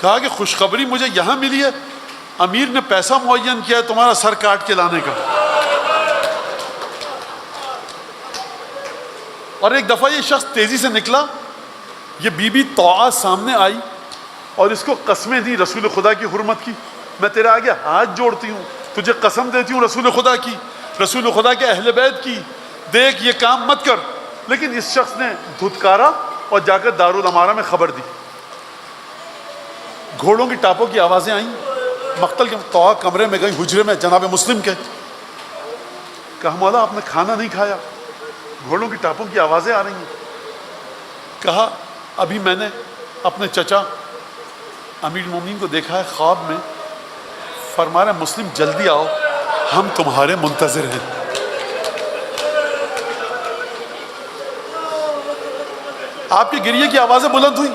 Speaker 1: کہا کہ خوشخبری مجھے یہاں ملی ہے، امیر نے پیسہ معین کیا ہے تمہارا سر کاٹ کے لانے کا۔ اور ایک دفعہ یہ شخص تیزی سے نکلا، یہ بی بی طوعا سامنے آئی اور اس کو قسمیں دی رسول خدا کی حرمت کی، میں تیرے آگے ہاتھ جوڑتی ہوں، تجھے قسم دیتی ہوں رسول خدا کی، رسول خدا کے اہل بیت کی، دیکھ یہ کام مت کر۔ لیکن اس شخص نے دھتکارا اور جا کر دارالامارہ میں خبر دی۔ گھوڑوں کی ٹاپوں کی آوازیں آئیں، مقتل کے طوعا کمرے میں گئی، حجرے میں جناب مسلم کے، کہا مولا آپ نے کھانا نہیں کھایا، گھوڑوں کی ٹاپوں کی آوازیں آ رہی ہیں۔ کہا ابھی میں نے اپنے چچا امیر المومنین کو دیکھا ہے خواب میں، فرما رہے مسلم جلدی آؤ ہم تمہارے منتظر ہیں۔ آپ کی گریے کی آوازیں بلند ہوئی۔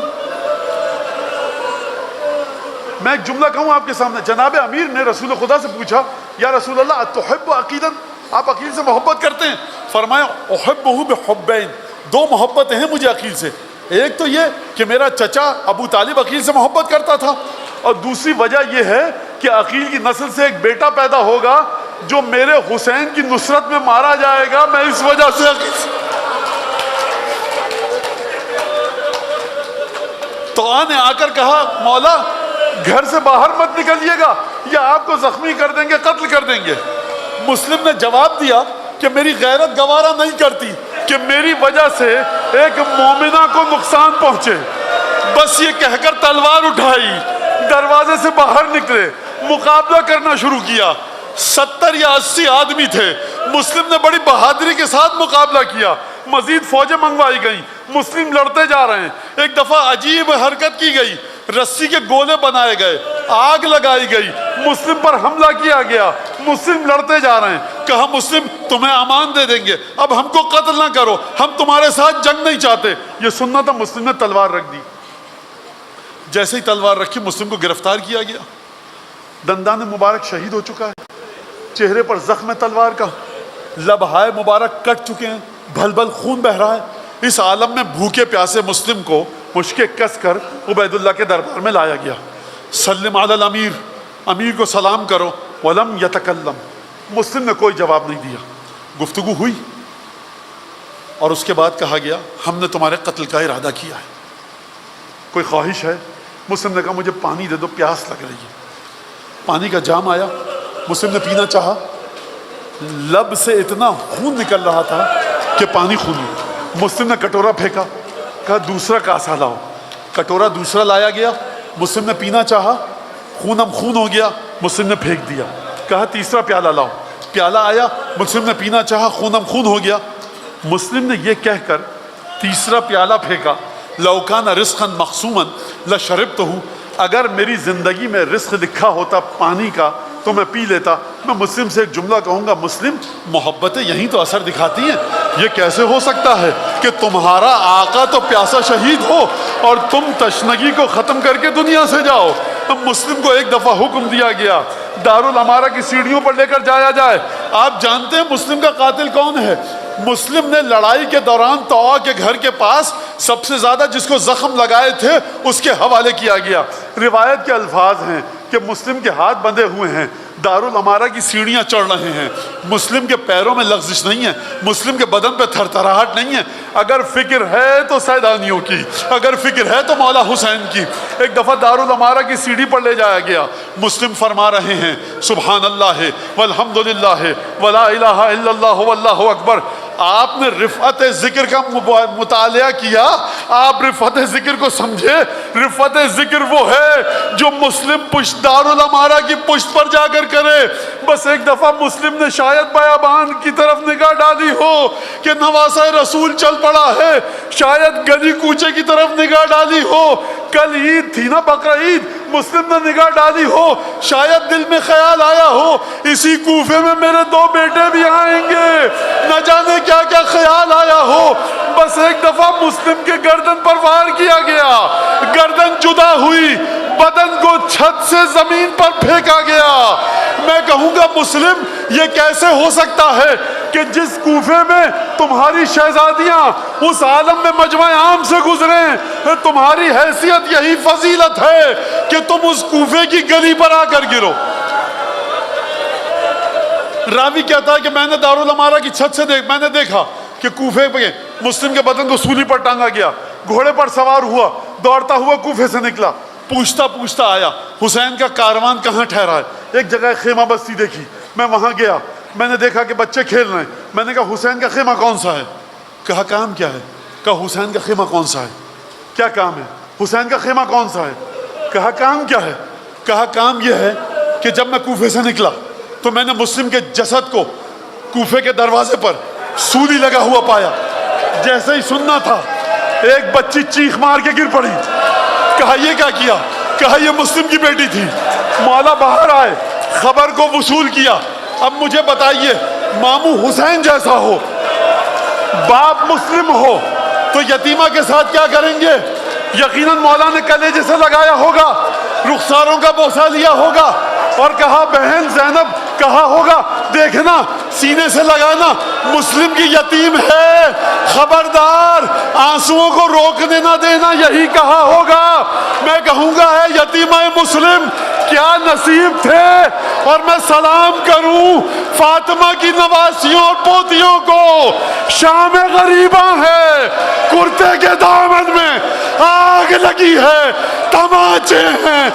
Speaker 1: میں ایک جملہ کہوں آپ کے سامنے، جناب امیر نے رسول خدا سے پوچھا یا رسول اللہ اتحب عقیلا، آپ عقیل سے محبت کرتے ہیں؟ فرمایا احبہ بحبین، دو محبتیں ہیں مجھے عقیل سے، ایک تو یہ کہ میرا چچا ابو طالب عقیل سے محبت کرتا تھا، اور دوسری وجہ یہ ہے کہ عقیل کی نسل سے ایک بیٹا پیدا ہوگا جو میرے حسین کی نصرت میں مارا جائے گا، میں اس وجہ سے عقیل سے۔ تو نے آ کر کہا مولا گھر سے باہر مت نکلیے گا یا آپ کو زخمی کر دیں گے، قتل کر دیں گے۔ مسلم نے جواب دیا کہ میری غیرت گوارا نہیں کرتی کہ میری وجہ سے ایک مومنہ کو نقصان پہنچے، بس یہ کہہ کر تلوار اٹھائی، دروازے سے باہر نکلے، مقابلہ کرنا شروع کیا۔ 70 یا 80 آدمی تھے، مسلم نے بڑی بہادری کے ساتھ مقابلہ کیا، مزید فوجیں منگوائی گئیں، مسلم لڑتے جا رہے ہیں۔ ایک دفعہ عجیب حرکت کی گئی، رسی کے گولے بنائے گئے، آگ لگائی گئی، مسلم پر حملہ کیا گیا، مسلم لڑتے جا رہے ہیں۔ کہا مسلم تمہیں امان دے دیں گے، اب ہم کو قتل نہ کرو، ہم تمہارے ساتھ جنگ نہیں چاہتے۔ یہ سننا تھا، مسلم نے تلوار رکھ دی۔ جیسے ہی تلوار رکھی مسلم کو گرفتار کیا گیا، دندان مبارک شہید ہو چکا ہے، چہرے پر زخم ہے تلوار کا، لبہائے مبارک کٹ چکے ہیں، بھل بھل خون بہ رہا ہے۔ اس عالم میں بھوکے پیاسے مسلم کو مشکیں کس کر عبید اللہ کے دربار میں لایا گیا۔ سلم علی الامیر، امیر کو سلام کرو، ولم یتکلم، مسلم نے کوئی جواب نہیں دیا۔ گفتگو ہوئی اور اس کے بعد کہا گیا ہم نے تمہارے قتل کا ارادہ کیا ہے، کوئی خواہش ہے؟ مسلم نے کہا مجھے پانی دے دو، پیاس لگ رہی ہے۔ پانی کا جام آیا، مسلم نے پینا چاہا، لب سے اتنا خون نکل رہا تھا کہ پانی خونی۔ مسلم نے کٹورا پھینکا، کہا دوسرا کاسا لاؤ۔ کٹورا دوسرا لایا گیا، مسلم نے پینا چاہا، خونم خون ہو گیا، مسلم نے پھینک دیا۔ کہا تیسرا پیالہ لاؤ، پیالہ آیا، مسلم نے پینا چاہا، خونم خون ہو گیا۔ مسلم نے یہ کہہ کر تیسرا پیالہ پھینکا، لو کان رزقا مقسوما لشربتہ، اگر میری زندگی میں رزق لکھا ہوتا پانی کا تو میں پی لیتا۔ میں مسلم سے ایک جملہ کہوں گا، مسلم محبتیں یہیں تو اثر دکھاتی ہیں۔ یہ کیسے ہو سکتا ہے کہ تمہارا آقا تو پیاسا شہید ہو اور تم تشنگی کو ختم کر کے دنیا سے جاؤ؟ مسلم کو ایک دفعہ حکم دیا گیا دارالامارہ کی سیڑھیوں پر لے کر جایا جائے۔ آپ جانتے ہیں مسلم کا قاتل کون ہے؟ مسلم نے لڑائی کے دوران طوع کے گھر کے پاس سب سے زیادہ جس کو زخم لگائے تھے اس کے حوالے کیا گیا۔ روایت کے الفاظ ہیں کہ مسلم کے ہاتھ بندھے ہوئے ہیں، دارالامارہ کی سیڑھیاں چڑھ رہے ہیں، مسلم کے پیروں میں لغزش نہیں ہے، مسلم کے بدن پہ تھر تھراہٹ نہیں ہے۔ اگر فکر ہے تو سیدانیوں کی، اگر فکر ہے تو مولا حسین کی۔ ایک دفعہ دارالامارہ کی سیڑھی پر لے جایا گیا، مسلم فرما رہے ہیں سبحان اللہ والحمد للہ ولا الہ الا اللہ واللہ اکبر۔ آپ نے رفعت ذکر کا مطالعہ کیا، آپ رفعت ذکر کو سمجھے۔ رفعت ذکر وہ ہے جو مسلم پشت دارالامارہ کی پشت پر جا کر کرے۔ بس ایک دفعہ مسلم نے شاید بیابان کی طرف نگاہ ڈالی ہو کہ نواسہ رسول چل پڑا ہے، شاید گلی کوچے کی طرف نگاہ ڈالی ہو، کل عید تھی نا بقرہ عید، مسلم نے نگاہ ڈالی ہو، شاید دل میں خیال آیا ہو اسی کوفے میں میرے دو بیٹے بھی آئیں گے، نہ جانے کیا کیا خیال آیا ہو۔ بس ایک دفعہ مسلم کے گردن پر وار کیا گیا، گردن جدا ہوئی، بدن کو چھت سے زمین پر پھینکا گیا۔ میں کہوں گا مسلم یہ کیسے ہو سکتا ہے کہ جس کوفے میں تمہاری شہزادیاں اس عالم میں مجمع عام سے گزریں، تمہاری حیثیت یہی فضیلت ہے کہ تم اس کوفے کی گلی پر آ کر گرو۔ راوی کہتا ہے کہ میں نے دارالامارہ کی چھت سے میں نے دیکھا کہ کوفے پہ مسلم کے بدن کو سولی پر ٹانگا گیا، گھوڑے پر سوار ہوا، دوڑتا ہوا کوفے سے نکلا، پوچھتا پوچھتا آیا حسین کا کاروان کہاں ٹھہرا ہے۔ ایک جگہ خیمہ بستی دیکھی، میں وہاں گیا، میں نے دیکھا کہ بچے کھیل رہے ہیں، میں نے کہا حسین کا خیمہ کون سا ہے؟ کہا کام کیا ہے؟ کہا حسین کا خیمہ کون سا ہے؟ کیا کام ہے؟ حسین کا خیمہ کون سا ہے؟ کہا کام کیا ہے؟ کہا کام یہ ہے کہ جب میں کوفے سے نکلا تو میں نے مسلم کے جسد کو کوفے کے دروازے پر سولی لگا ہوا پایا، جیسے ہی سننا تھا ایک بچی چیخ مار کے گر پڑی۔ کہا یہ کیا کیا؟ کہا یہ مسلم کی بیٹی تھی۔ مولا باہر آئے، خبر کو وصول کیا۔ اب مجھے بتائیے ماموں حسین جیسا ہو، باپ مسلم ہو تو یتیمہ کے ساتھ کیا کریں گے؟ یقیناً مولا نے کلیجے سے لگایا ہوگا، رخساروں کا بوسہ لیا ہوگا اور کہا بہن زینب، کہا ہوگا دیکھنا سینے سے لگانا مسلم کی یتیم ہے، خبردار آنسوؤں کو روکنے نہ دینا، یہی کہا ہوگا۔ میں کہوں گا ہے یتیمہ مسلم کیا نصیب تھے، اور میں سلام کروں فاطمہ کی نواسیوں اور پوتیوں کو، شام غریباں ہے، کرتے کے دامن میں آگ لگی ہے، تماچے ہیں۔